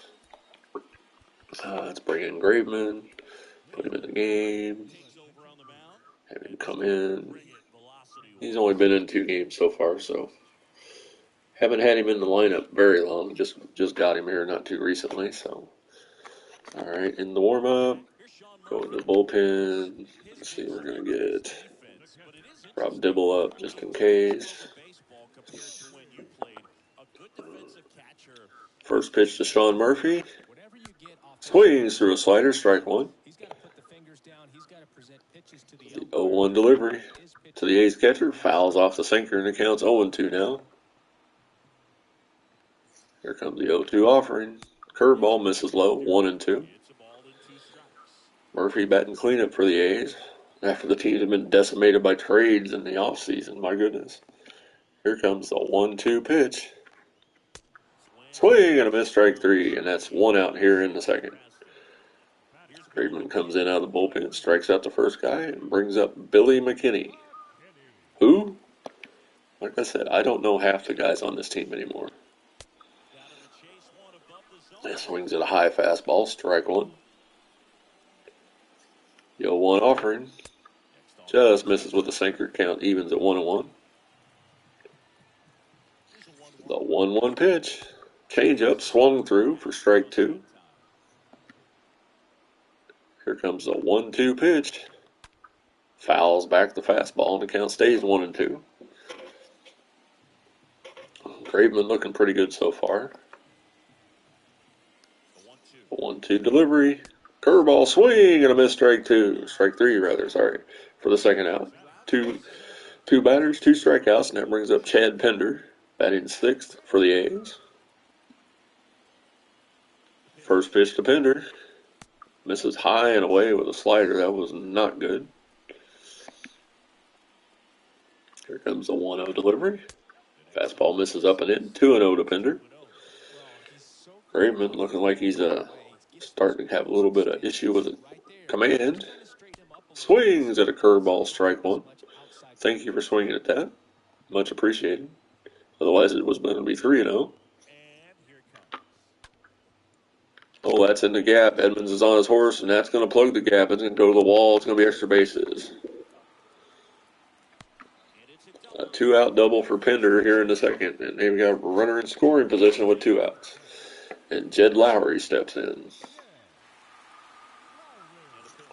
Let's bring in Graveman. Put him in the game. Have him come in. He's only been in 2 games so far, so haven't had him in the lineup very long. Just got him here not too recently, so. All right, in the warm-up. Going to the bullpen. Let's see what we're going to get. Rob Dibble up just in case. First pitch to Sean Murphy. Swings through a slider, strike 1. The 0-1 delivery to the A's catcher. Fouls off the sinker and it counts 0-2 now. Here comes the 0-2 offering. Curveball misses low, 1-2. Murphy batting cleanup for the A's after the teams have been decimated by trades in the offseason. My goodness. Here comes the 1-2 pitch. Swing and a miss, strike 3, and that's 1 out here in the second. Graveman comes in out of the bullpen, strikes out the first guy, and brings up Billy McKinney. Who? Like I said, I don't know half the guys on this team anymore. Swings at a high fastball, strike 1. The 0-1 offering. Just misses with the sinker, count evens at 1-1. The 1-1 pitch. Changeup swung through for strike 2. Here comes the 1-2 pitch. Fouls back the fastball and the count stays 1-2. Graveman looking pretty good so far. 1-2 delivery. Curveball swing and a miss, strike 2. Strike 3 rather, sorry. For the second out. Two batters, 2 strikeouts, and that brings up Chad Pender, batting 6th for the A's. First pitch to Pender. Misses high and away with a slider. That was not good. Here comes the 1-0 delivery. Fastball misses up and in. 2-0 to Pender. Graveman looking like he's starting to have a little bit of issue with the command. Swings at a curveball, strike 1. Thank you for swinging at that. Much appreciated. Otherwise, it was going to be 3-0. Oh, that's in the gap. Edmonds is on his horse, and that's going to plug the gap. It's going to go to the wall. It's going to be extra bases. A 2-out double for Pender here in the second. And they've got a runner in scoring position with 2 outs. And Jed Lowry steps in.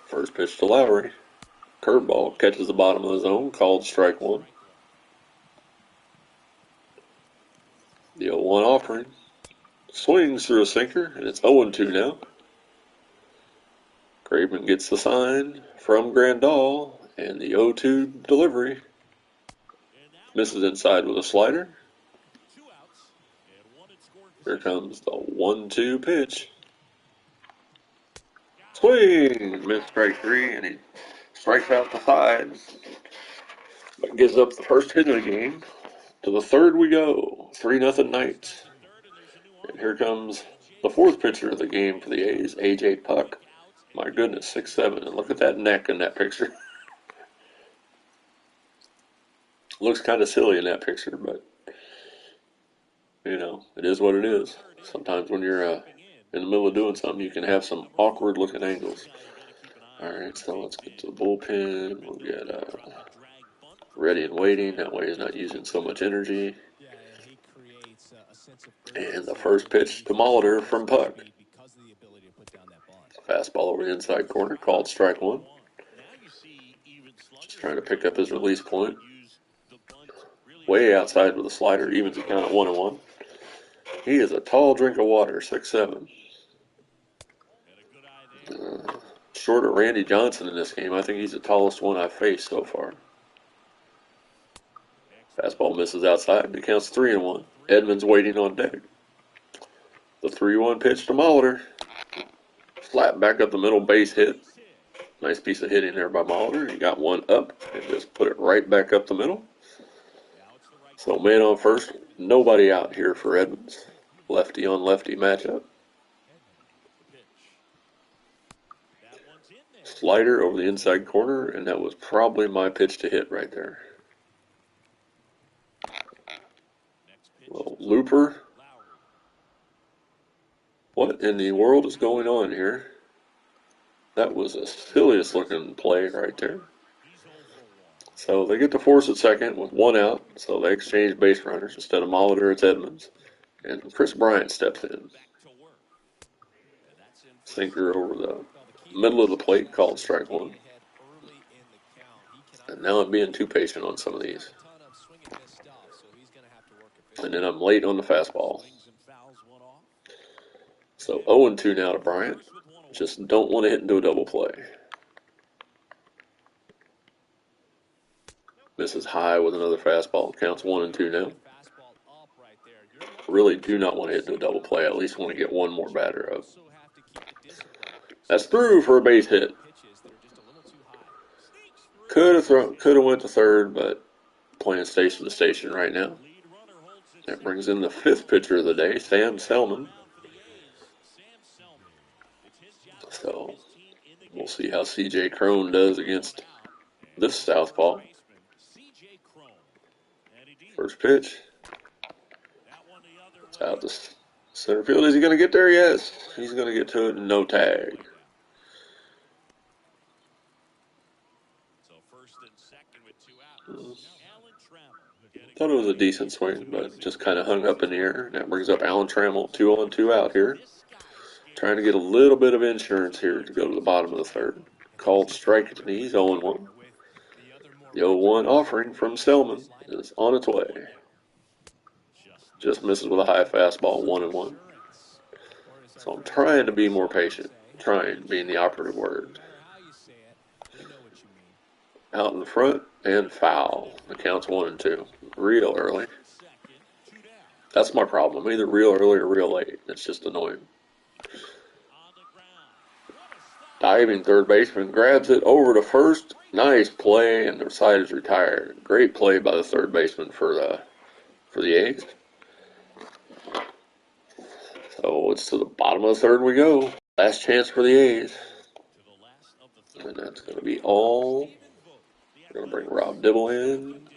First pitch to Lowry. Curveball catches the bottom of the zone, called strike 1. The 0-1 offering. Swings through a sinker, and it's 0-2 now. Graveman gets the sign from Grandal, and the 0-2 delivery. Misses inside with a slider. Here comes the 1-2 pitch. Swing! Missed, strike 3, and he strikes out the side. But gives up the first hit of the game. To the third we go. 3-0 Knights. And here comes the 4th pitcher of the game for the A's, A.J. Puck. My goodness, 6'7", and look at that neck in that picture. Looks kind of silly in that picture, but you know, it is what it is. Sometimes when you're in the middle of doing something, you can have some awkward looking angles. All right, so let's get to the bullpen. We'll get ready and waiting. That way he's not using so much energy. And the first pitch to Molitor from Puck. Fastball over the inside corner, called strike one. Just trying to pick up his release point. Way outside with a slider, evens the count at 1-1. He is a tall drink of water, 6'7". Short of Randy Johnson in this game. I think he's the tallest one I've faced so far. Fastball misses outside. It counts 3-1. Edmonds waiting on deck. The 3-1 pitch to Molitor. Flat back up the middle, base hit. Nice piece of hitting there by Molitor. He got one up and just put it right back up the middle. So man on first. Nobody out here for Edmonds. Lefty on lefty matchup. Slider over the inside corner, and that was probably my pitch to hit right there. Little looper. What in the world is going on here? That was the silliest looking play right there. So they get to force at second with one out, so they exchange base runners. Instead of Molitor, it's Edmonds. And Chris Bryant steps in. Sinker over the middle of the plate, called strike one. And now I'm being too patient on some of these. And then I'm late on the fastball. So 0-2 now to Bryant. Just don't want to hit into a double play. Misses high with another fastball. Counts 1-2 now. Really do not want to hit into a double play. I at least want to get one more batter up. That's through for a base hit. Could have went to third, but playing station to station right now. That brings in the fifth pitcher of the day, Sam Selman. So we'll see how C.J. Crone does against this southpaw. First pitch. It's out to center field. Is he going to get there? Yes. He's going to get to it. No tag. Thought it was a decent swing, but just kind of hung up in the air. And that brings up Alan Trammell, 2-on-2 out here. Trying to get a little bit of insurance here to go to the bottom of the third. Called strike at the knees, 0-1. The 0-1 offering from Selman is on its way. Just misses with a high fastball, 1-1. So I'm trying to be more patient. Trying being the operative word. Out in front and foul. The count's 1-2. Real early. That's my problem. Either real early or real late. It's just annoying. Diving third baseman grabs it over to first. Nice play, and the side is retired. Great play by the third baseman for the A's. So it's to the bottom of the third we go. Last chance for the A's. And that's going to be all. We're going to bring Rob Dibble in.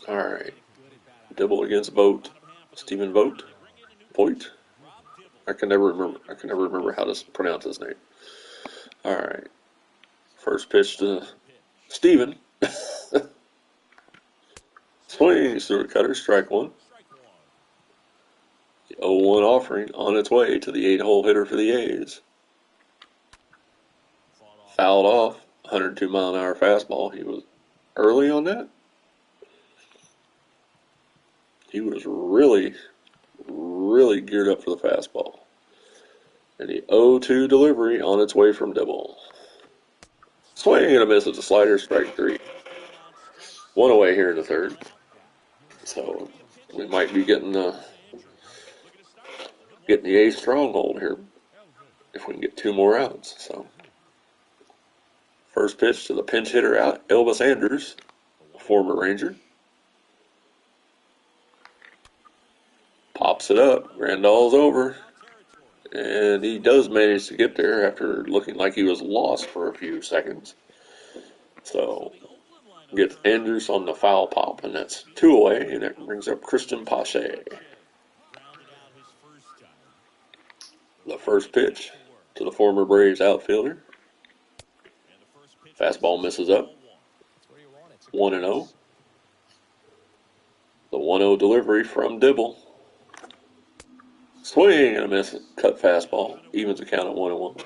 All right. Dibble against Vogt. Stephen Vogt. Voigt. I can never remember how to pronounce his name. All right. First pitch to Stephen. Swings through a cutter, strike one. The 0-1 offering on its way to the 8-hole hitter for the A's. Fouled off, 102-mile-an-hour fastball. He was early on that. He was really geared up for the fastball. And the 0-2 delivery on its way from Dibble. Swing and a miss. It's a slider, strike three. One away here in the third. So we might be getting the A's stronghold here if we can get two more outs. So first pitch to the pinch hitter out, Elvis Andrews, former Ranger. Pops it up. Grandal's over. And he does manage to get there after looking like he was lost for a few seconds. So gets Andrews on the foul pop, and that's 2 away, and that brings up Christian Pache. The first pitch to the former Braves outfielder. Fastball misses up. 1-0. The 1-0 delivery from Dibble. Swing and a miss. Cut fastball. Evens the count at 1-1.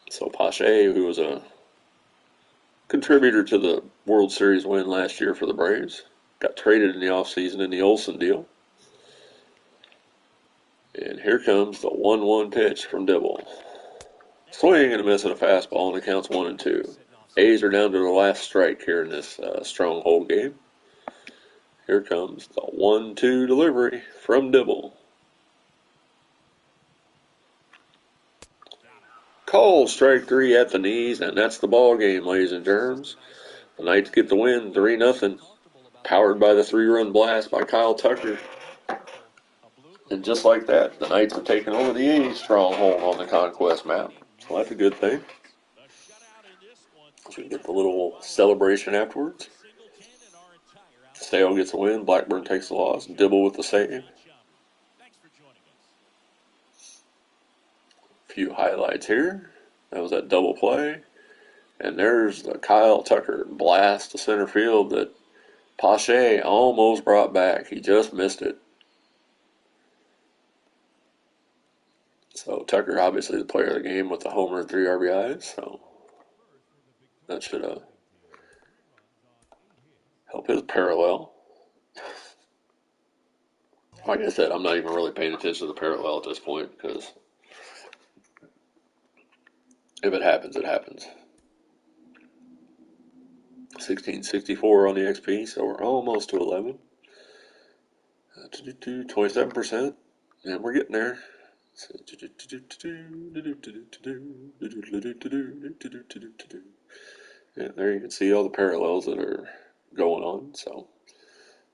So Pache, who was a contributor to the World Series win last year for the Braves, got traded in the offseason in the Olsen deal. And here comes the 1-1 pitch from Dibble. Swing and a miss at a fastball, and it counts 1-2. A's are down to the last strike here in this stronghold game. Here comes the 1-2 delivery from Dibble. Call strike 3 at the knees, and that's the ball game, ladies and germs. The Knights get the win, 3-0, powered by the 3-run blast by Kyle Tucker. And just like that, the Knights have taken over the A's stronghold on the conquest map. So that's a good thing. So we get the little celebration afterwards. Sale gets a win, Blackburn takes the loss, Dibble with the save. A few highlights here. That was that double play. And there's the Kyle Tucker blast to center field that Pache almost brought back. He just missed it. So Tucker, obviously the player of the game with the homer and 3 RBIs. So that should help his parallel. Like I said, I'm not even really paying attention to the parallel at this point because if it happens, it happens. 1664 on the XP, so we're almost to 11. 27%, and we're getting there. And there you can see all the parallels that are going on. So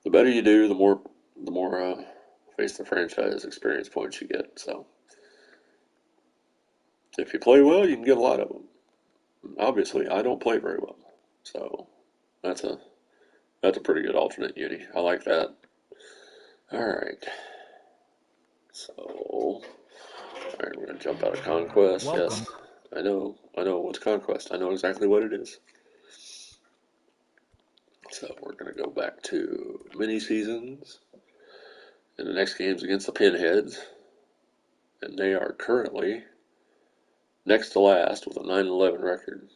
the better you do, the more face the franchise experience points you get. So if you play well, you can get a lot of them. Obviously, I don't play very well, so that's a pretty good alternate uni. I like that. All right. So, all right, we're gonna jump out of conquest. Welcome. Yes, I know what's conquest. I know exactly what it is. So we're gonna go back to mini seasons, and the next game's against the Pinheads, and they are currently next to last with a 9-11 record,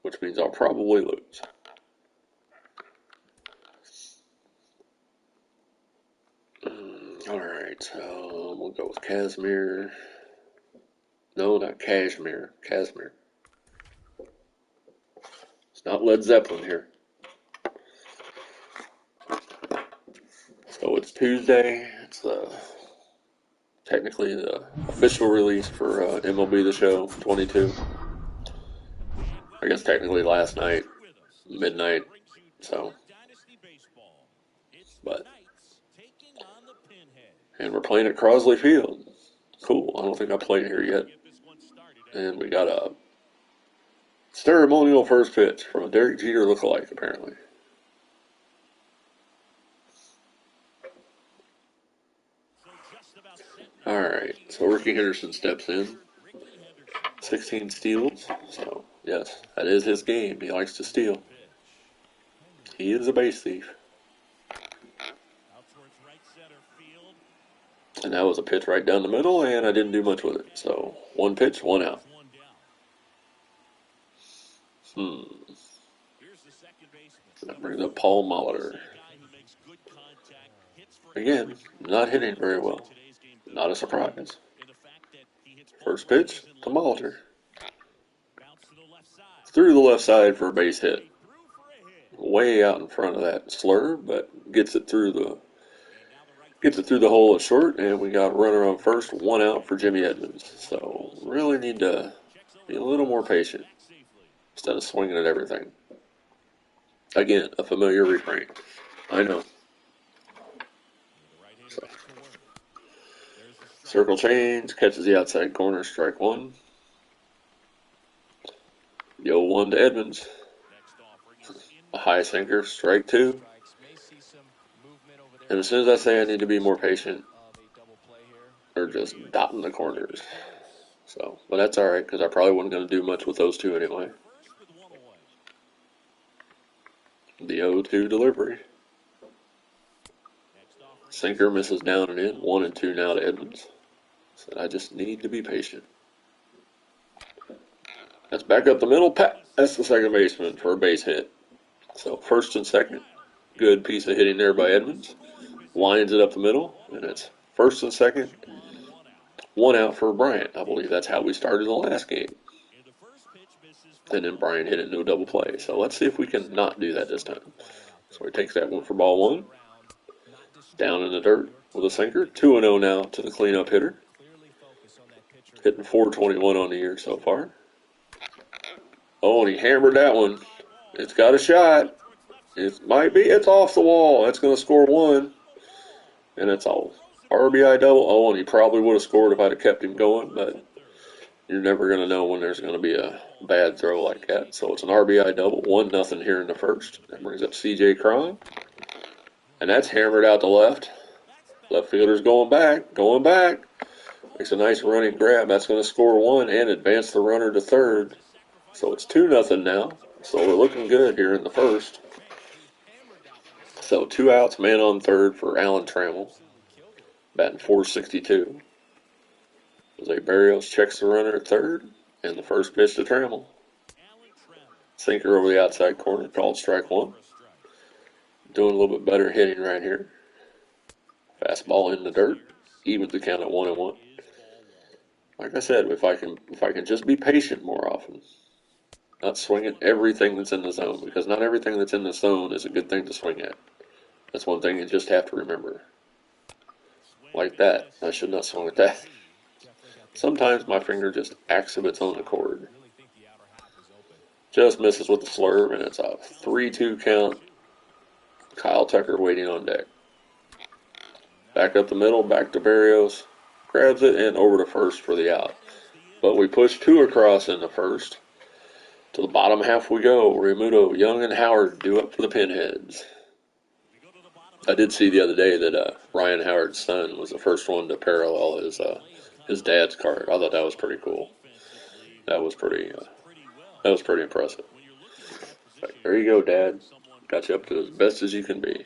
which means I'll probably lose. All right, so we'll go with Casimir. No, not Cashmere. Casimir. It's not Led Zeppelin here. So it's Tuesday. It's technically the official release for MLB The Show 22. I guess technically last night, midnight. So, and we're playing at Crosley Field. Cool. I don't think I played here yet. And we got a ceremonial first pitch from a Derek Jeter lookalike, apparently. All right, so Ricky Henderson steps in. 16 steals. So, yes, that is his game. He likes to steal. He is a base thief. And that was a pitch right down the middle, and I didn't do much with it. So, 1 pitch, 1 out. That brings up Paul Molitor. Again, not hitting very well. Not a surprise. First pitch to Molitor. Through the left side for a base hit. Way out in front of that slur, but gets it through the hole at short, and we got a runner on first, 1 out for Jimmy Edmonds. So really need to be a little more patient instead of swinging at everything. Again, a familiar refrain. I know. So, circle change, catches the outside corner, strike 1. The 0-1 to Edmonds. A high sinker, strike 2. And as soon as I say I need to be more patient, they're just dotting the corners. So, but that's all right because I probably wasn't going to do much with those two anyway. The 0-2 delivery. Sinker misses down and in. 1-2 now to Edmonds. So I just need to be patient. That's back up the middle. Pat. That's the second baseman for a base hit. So first and second. Good piece of hitting there by Edmonds. Lines it up the middle. And it's first and second. 1 out for Bryant. I believe that's how we started the last game. And then Bryant hit it into a double play. So let's see if we can not do that this time. So he takes that one for ball 1. Down in the dirt with a sinker. 2-0 now to the cleanup hitter. Hitting .421 on the year so far. Oh, and he hammered that one. It's got a shot. It might be. It's off the wall. That's going to score 1. And it's all RBI double. Oh, and he probably would have scored if I'd have kept him going, but you're never going to know when there's going to be a bad throw like that. So it's an RBI double. 1-0 here in the first. That brings up C.J. Cron. And that's hammered out to left. Left fielder's going back. Going back. Makes a nice running grab. That's going to score 1 and advance the runner to third. So it's 2-0 now. So we're looking good here in the first. So 2 outs, man on third for Alan Trammell. Batting .462. Jose Barrios checks the runner at third. And the first pitch to Trammell. Sinker over the outside corner, called strike 1. Doing a little bit better hitting right here. Fastball in the dirt. Evens the count at 1-1. Like I said, if I can just be patient more often. Not swing at everything that's in the zone, because not everything that's in the zone is a good thing to swing at. That's one thing you just have to remember. Like that. I should not swing at that. Sometimes my finger just acts of its own accord. Just misses with the slurve, and it's a 3-2 count. Kyle Tucker waiting on deck. Back up the middle, back to Barrios. Grabs it, and over to first for the out. But we push 2 across in the first. To the bottom half we go. Realmuto, Young, and Howard due up for the pinheads. I did see the other day that Ryan Howard's son was the first one to parallel his dad's card. I thought that was pretty cool. That was pretty impressive. Like, there you go, Dad. Got you up to as best as you can be.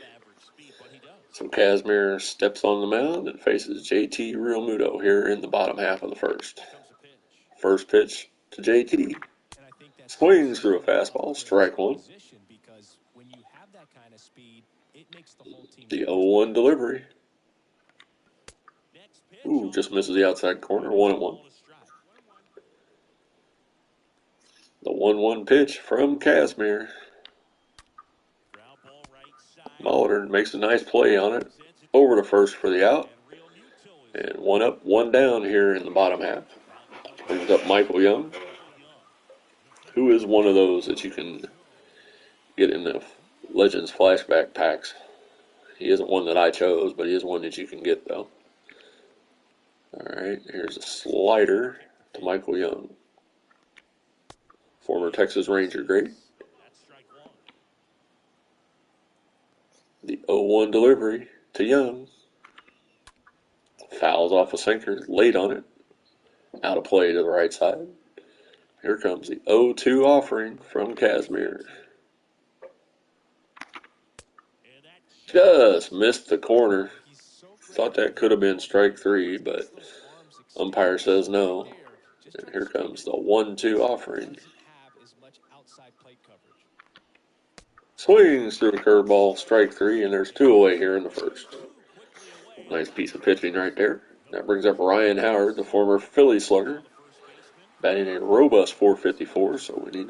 So Kazmir steps on the mound and faces JT Realmuto here in the bottom half of the first. First pitch to JT. Swings through a fastball, strike 1. The 0-1 delivery. Ooh, just misses the outside corner, 1-1. The 1-1 pitch from Kazmir. Molitor makes a nice play on it. Over to first for the out. And 1 up, 1 down here in the bottom half. Brings up Michael Young, who is one of those that you can get in the Legends flashback packs. He isn't one that I chose, but he is one that you can get, though. Alright, here's a slider to Michael Young. Former Texas Ranger great. The 0-1 delivery to Young. Fouls off a sinker, late on it. Out of play to the right side. Here comes the 0-2 offering from Kazmir. Just missed the corner. Thought that could have been strike 3, but umpire says no. And here comes the 1-2 offering. Swings through a curveball, strike 3, and there's 2 away here in the first. Nice piece of pitching right there. That brings up Ryan Howard, the former Philly slugger, batting a robust .454. So we need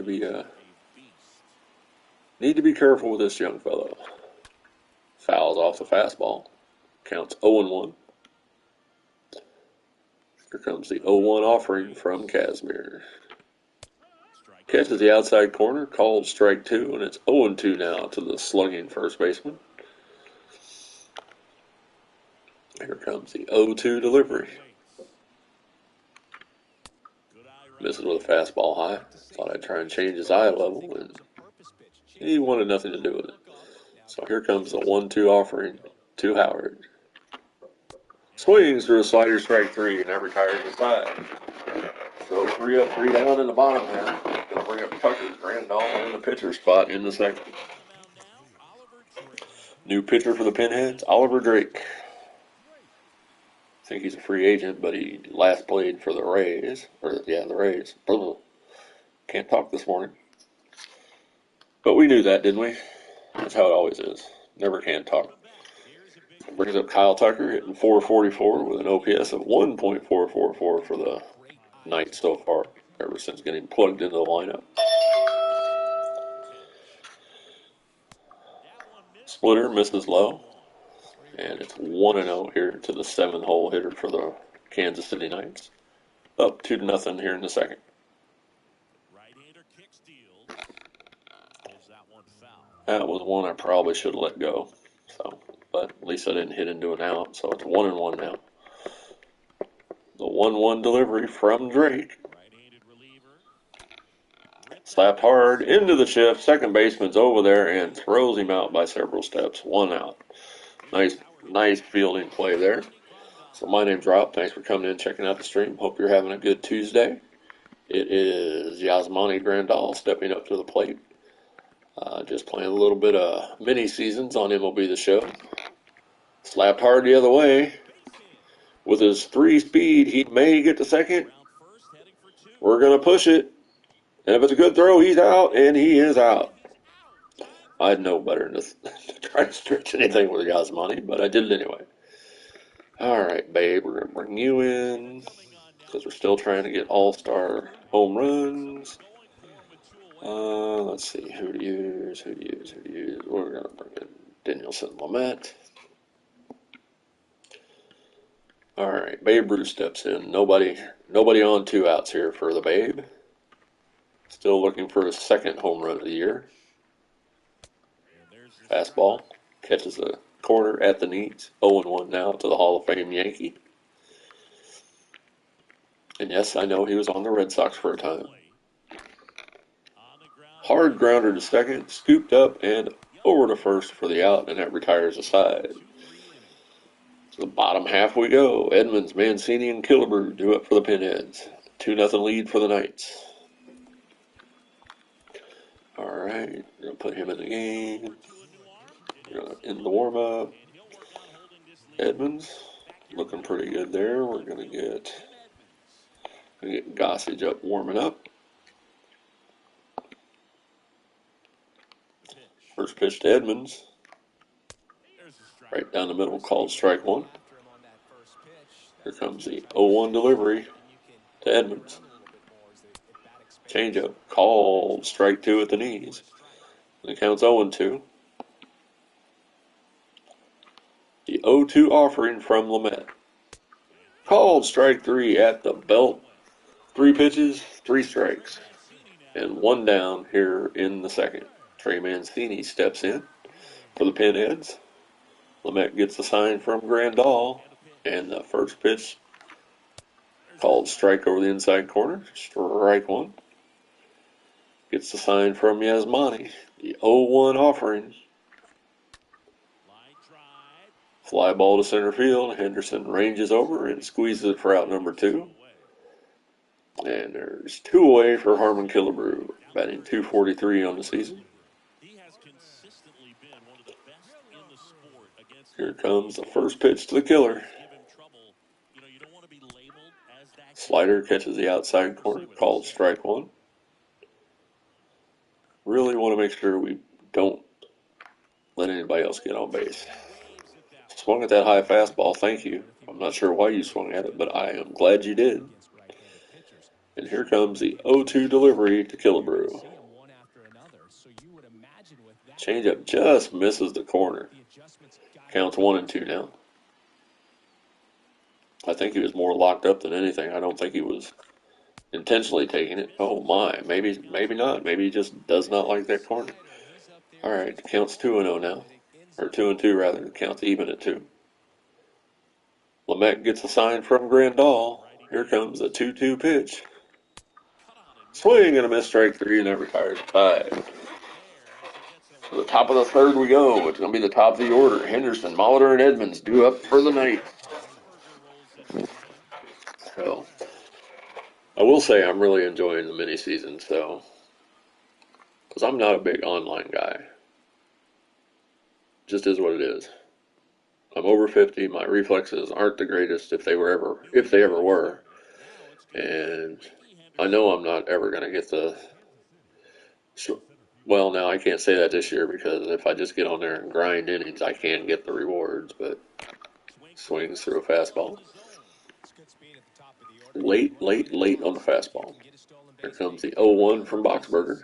to be careful with this young fellow. Fouls off the fastball. Counts 0-1. Here comes the 0-1 offering from Kazmir. Catches the outside corner, called strike 2, and it's 0-2 now to the slugging first baseman. Here comes the 0-2 delivery. Misses with a fastball high. Thought I'd try and change his eye level, and He wanted nothing to do with it. So here comes the 1-2 offering to Howard. Swings through a slider, strike 3, and that retires the side. So 3 up, 3 down in the bottom half. Gonna bring up Tucker Grandal in the pitcher spot in the second. New pitcher for the Pinheads, Oliver Drake. I think he's a free agent, but he last played for the Rays. The Rays. Can't talk this morning. But we knew that, didn't we? That's how it always is. Never can talk. Brings up Kyle Tucker hitting .444 with an OPS of 1.444 for the night so far, ever since getting plugged into the lineup. Splitter misses low, and it's 1-0 here to the 7th-hole hitter for the Kansas City Knights. Up 2-0 here in the second. That was one I probably should have let go. But at least I didn't hit into an out, so it's 1-1 now. The 1-1 delivery from Drake. Slapped hard into the shift. Second baseman's over there and throws him out by several steps. 1 out. Nice fielding play there. So my name's Rob. Thanks for coming in and checking out the stream. Hope you're having a good Tuesday. It is Yasmani Grandal stepping up to the plate. Just playing a little bit of mini seasons on MLB The Show. Slapped hard the other way. With his 3 speed, he may get to second. We're going to push it. And if it's a good throw, he's out, and he is out. I'd know better than to try to stretch anything with Yasmani, but I did it anyway. All right, babe, we're going to bring you in because we're still trying to get all-star home runs. Let's see, who to use. We're going to bring in Danielson Lamet. All right, Babe Ruth steps in. Nobody on 2 outs here for the Babe. Still looking for his 2nd home run of the year. Fastball. Catches the corner at the knees. 0-1 now to the Hall of Fame Yankee. And yes, I know he was on the Red Sox for a time. Hard grounder to second. Scooped up and over to first for the out. And that retires the side. To the bottom half we go. Edmonds, Mancini, and Killebrew do it for the Pinheads. 2-0 lead for the Knights. All right, we're going to put him in the game. We're going to end the warm-up. Edmonds, looking pretty good there. We're going to get Gossage up warming up. First pitch to Edmonds. Right down the middle, called strike 1. Here comes the 0-1 delivery to Edmonds. Changeup, called strike 2 at the knees. The count's 0-2. The 0-2 offering from Lamet. Called strike 3 at the belt. 3 pitches, 3 strikes. And 1 down here in the second. Trey Mancini steps in for the Pinheads. Lamet gets the sign from Grandal. And the first pitch called strike over the inside corner. Strike 1. Gets the sign from Yasmani. The 0-1 offering. Fly ball to center field. Henderson ranges over and squeezes it for out number 2. And there's 2 away for Harmon Killebrew, batting .243 on the season. Here comes the first pitch to the killer. Slider catches the outside corner, called strike 1. Really want to make sure we don't let anybody else get on base. Swung at that high fastball, thank you. I'm not sure why you swung at it, but I am glad you did. And here comes the 0-2 delivery to Killebrew. Changeup just misses the corner. Counts 1-2 now. I think he was more locked up than anything. I don't think he was intentionally taking it. Oh my, maybe not. Maybe he just does not like that corner. All right, counts 2-0 now. Or 2-2 rather. It counts even at 2. Lamet gets a sign from Grandal. Here comes the 2-2 pitch. Swing and a miss, strike 3, and that retires 5. To the top of the third we go. It's going to be the top of the order. Henderson, Molitor, and Edmonds due up for the night. So, I will say I'm really enjoying the mini season. So, because I'm not a big online guy, just is what it is. I'm over 50. My reflexes aren't the greatest if they ever were, and I know I'm not ever going to get the. Well, now I can't say that this year because if I just get on there and grind innings, I can get the rewards. But swings through a fastball. Late on the fastball. Here comes the 0-1 from Boxberger.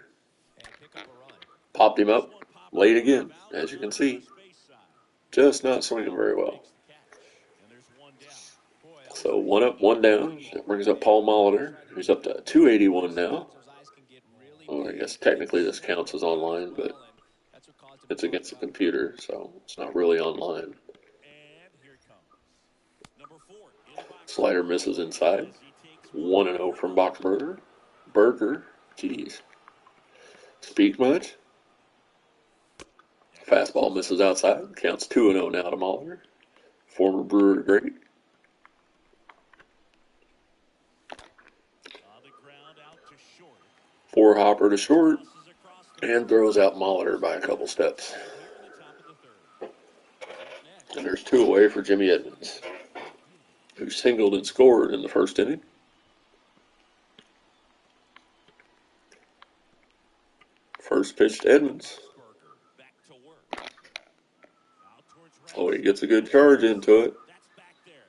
Popped him up late again, as you can see. Just not swinging very well. So 1 up, 1 down. That brings up Paul Molitor, who's up to 281 now. Well, I guess technically this counts as online, but it's against the computer, so it's not really online. Slider misses inside. 1-0 from Boxberger. Geez. Speak much? Fastball misses outside. Counts 2-0 now to Molitor. Former Brewer great. Four hopper to short. And throws out Molitor by a couple steps. And there's 2 away for Jimmy Edmonds, who singled and scored in the first inning. First pitch to Edmonds. Oh, he gets a good charge into it.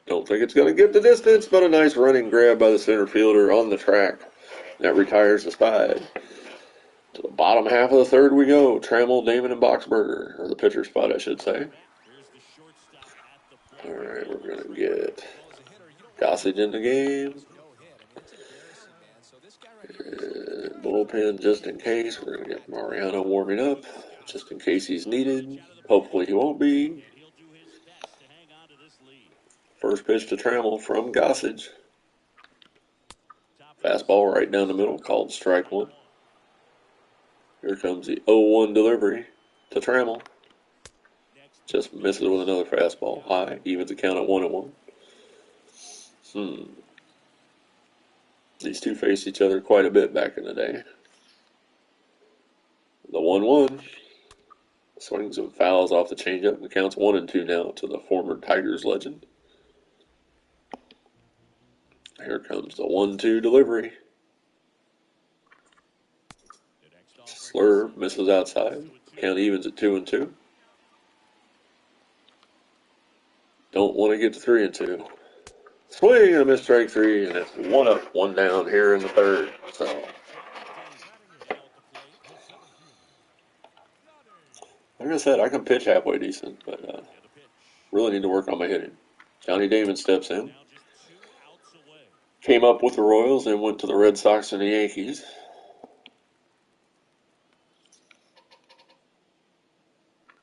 Don't think it's going to get the distance, but a nice running grab by the center fielder on the track. That retires the side. To the bottom half of the third we go. Trammell, Damon, and Boxberger, or the pitcher spot, I should say. All right, we're going to get Gossage in the game. And bullpen just in case. We're going to get Mariano warming up just in case he's needed. Hopefully he won't be. First pitch to Trammell from Gossage. Fastball right down the middle, called strike 1. Here comes the 0-1 delivery to Trammell. Just misses with another fastball. High, evens the count at 1-1. These two faced each other quite a bit back in the day. The 1-1. Swings and fouls off the changeup. The count's 1-2 now to the former Tigers legend. Here comes the 1-2 delivery. Slurve misses outside. Count evens at 2-2. Don't want to get to 3-2. Swing and a miss, strike 3, and it's 1 up, 1 down here in the third. So, like I said, I can pitch halfway decent, but really need to work on my hitting. Johnny Damon steps in. Came up with the Royals and went to the Red Sox and the Yankees.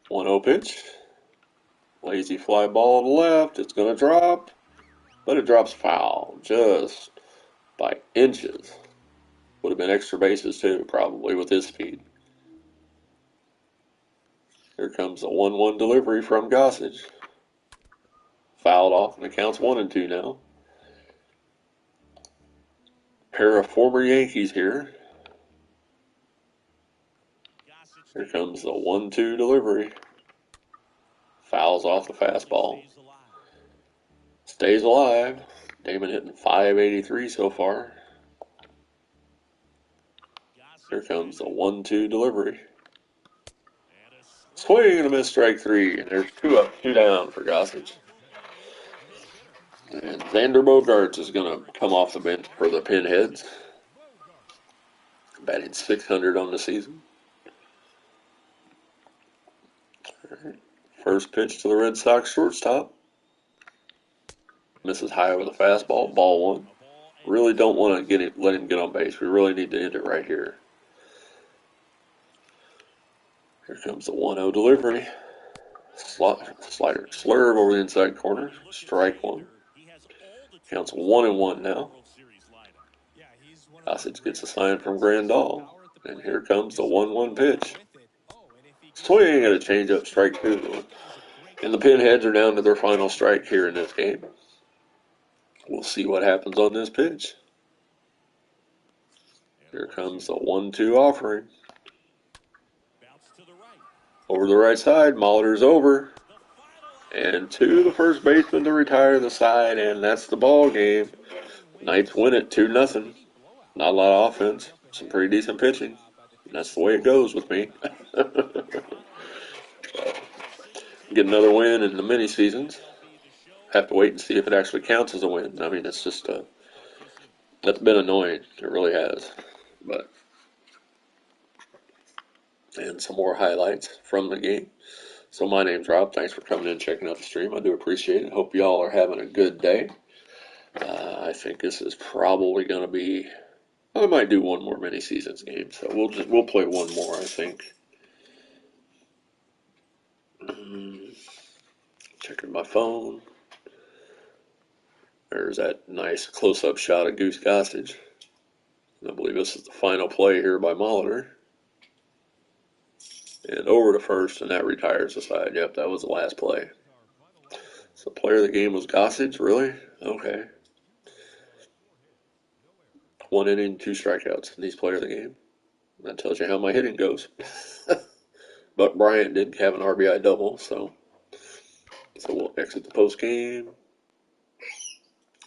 One-zero pitch. Lazy fly ball to the left. It's going to drop, but it drops foul just by inches. Would have been extra bases too, probably, with his speed. Here comes the 1-1 delivery from Gossage. Fouled off, and it counts 1-2 now. Pair of former Yankees here. Here comes the 1-2 delivery. Fouls off the fastball. Stays alive. Damon hitting .583 so far. Here comes the 1-2 delivery. Swing and a miss, strike 3. And there's 2 up, 2 down for Gossage. And Xander Bogaerts is going to come off the bench for the Pinheads. Batting .600 on the season. All right. First pitch to the Red Sox shortstop. Misses high with a fastball. Ball 1. Really don't want to let him get on base. We really need to end it right here. Here comes the 1-0 delivery. Slider slurve over the inside corner. Strike 1. Counts 1-1 now. Gossage gets a sign from Grandal. And here comes the 1-1 pitch. Swing and a change-up, strike 2. And the Pinheads are down to their final strike here in this game. We'll see what happens on this pitch. Here comes the 1-2 offering. Over the right side, Molitor's over. And to the first baseman to retire the side, and that's the ball game. Knights win it 2-0. Not a lot of offense, some pretty decent pitching. And that's the way it goes with me. Get another win in the mini seasons. Have to wait and see if it actually counts as a win. I mean, it's just that's been annoying. It really has. But and some more highlights from the game. So my name's Rob. Thanks for coming in and checking out the stream. I do appreciate it. Hope y'all are having a good day. I think this is probably going to be. I might do one more mini seasons game, so we'll play one more. I think. Checking my phone. There's that nice close-up shot of Goose Gossage. I believe this is the final play here by Molitor. And over to first, and that retires the side. Yep, that was the last play. So player of the game was Gossage, really? Okay. 1 inning, 2 strikeouts, and he's player of the game. That tells you how my hitting goes. But Bryant did have an RBI double, so we'll exit the post game.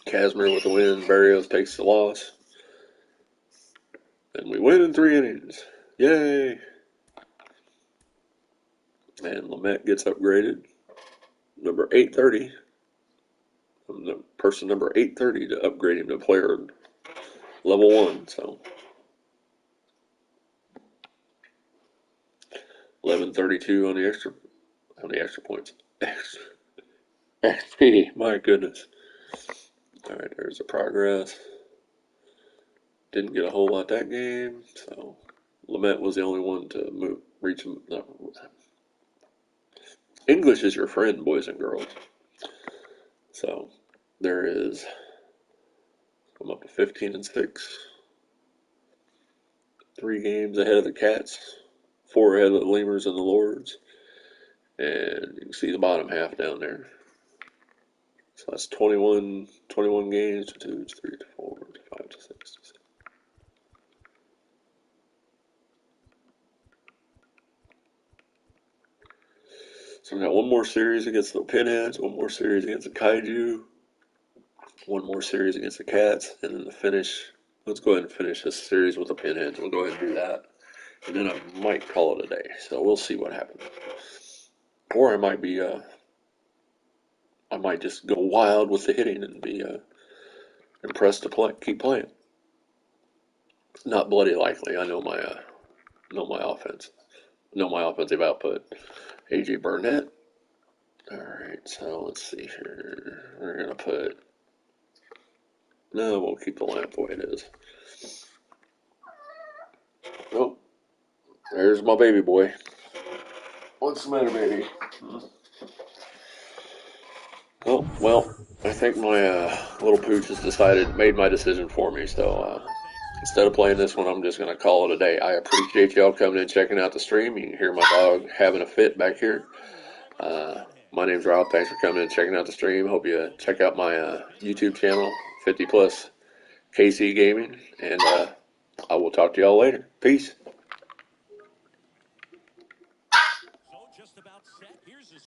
Casimir with the win. Barrios takes the loss. And we win in 3 innings. Yay! And Lamet gets upgraded. Number 830. I'm the person number 830 to upgrade him to player level 1. So 1132 on the extra points. XP, my goodness. Alright, there's the progress. Didn't get a whole lot that game, so Lamet was the only one to reach him. No. English is your friend, boys and girls. So there is. I'm up to 15-6. 3 games ahead of the Cats. 4 ahead of the Lemurs and the Lords. And you can see the bottom half down there. So that's 21 games. 2, 3, 4, 5, 6, 7. So we got one more series against the Pinheads, one more series against the Kaiju, one more series against the Cats, and then the finish. Let's go ahead and finish this series with the Pinheads. We'll go ahead and do that. And then I might call it a day. So we'll see what happens. Or I might be, I might just go wild with the hitting and be impressed to keep playing. Not bloody likely. I know my offense. Know my offensive output. AJ Burnett. Alright, so let's see here. We're going to put. No, we'll keep the lineup the way it is. Oh, there's my baby boy. What's the matter, baby? Oh, well, I think my little pooch has made my decision for me, so instead of playing this one, I'm just going to call it a day. I appreciate y'all coming and checking out the stream. You can hear my dog having a fit back here. My name's Rob. Thanks for coming and checking out the stream. Hope you check out my YouTube channel, 50 Plus KC Gaming, and I will talk to y'all later. Peace.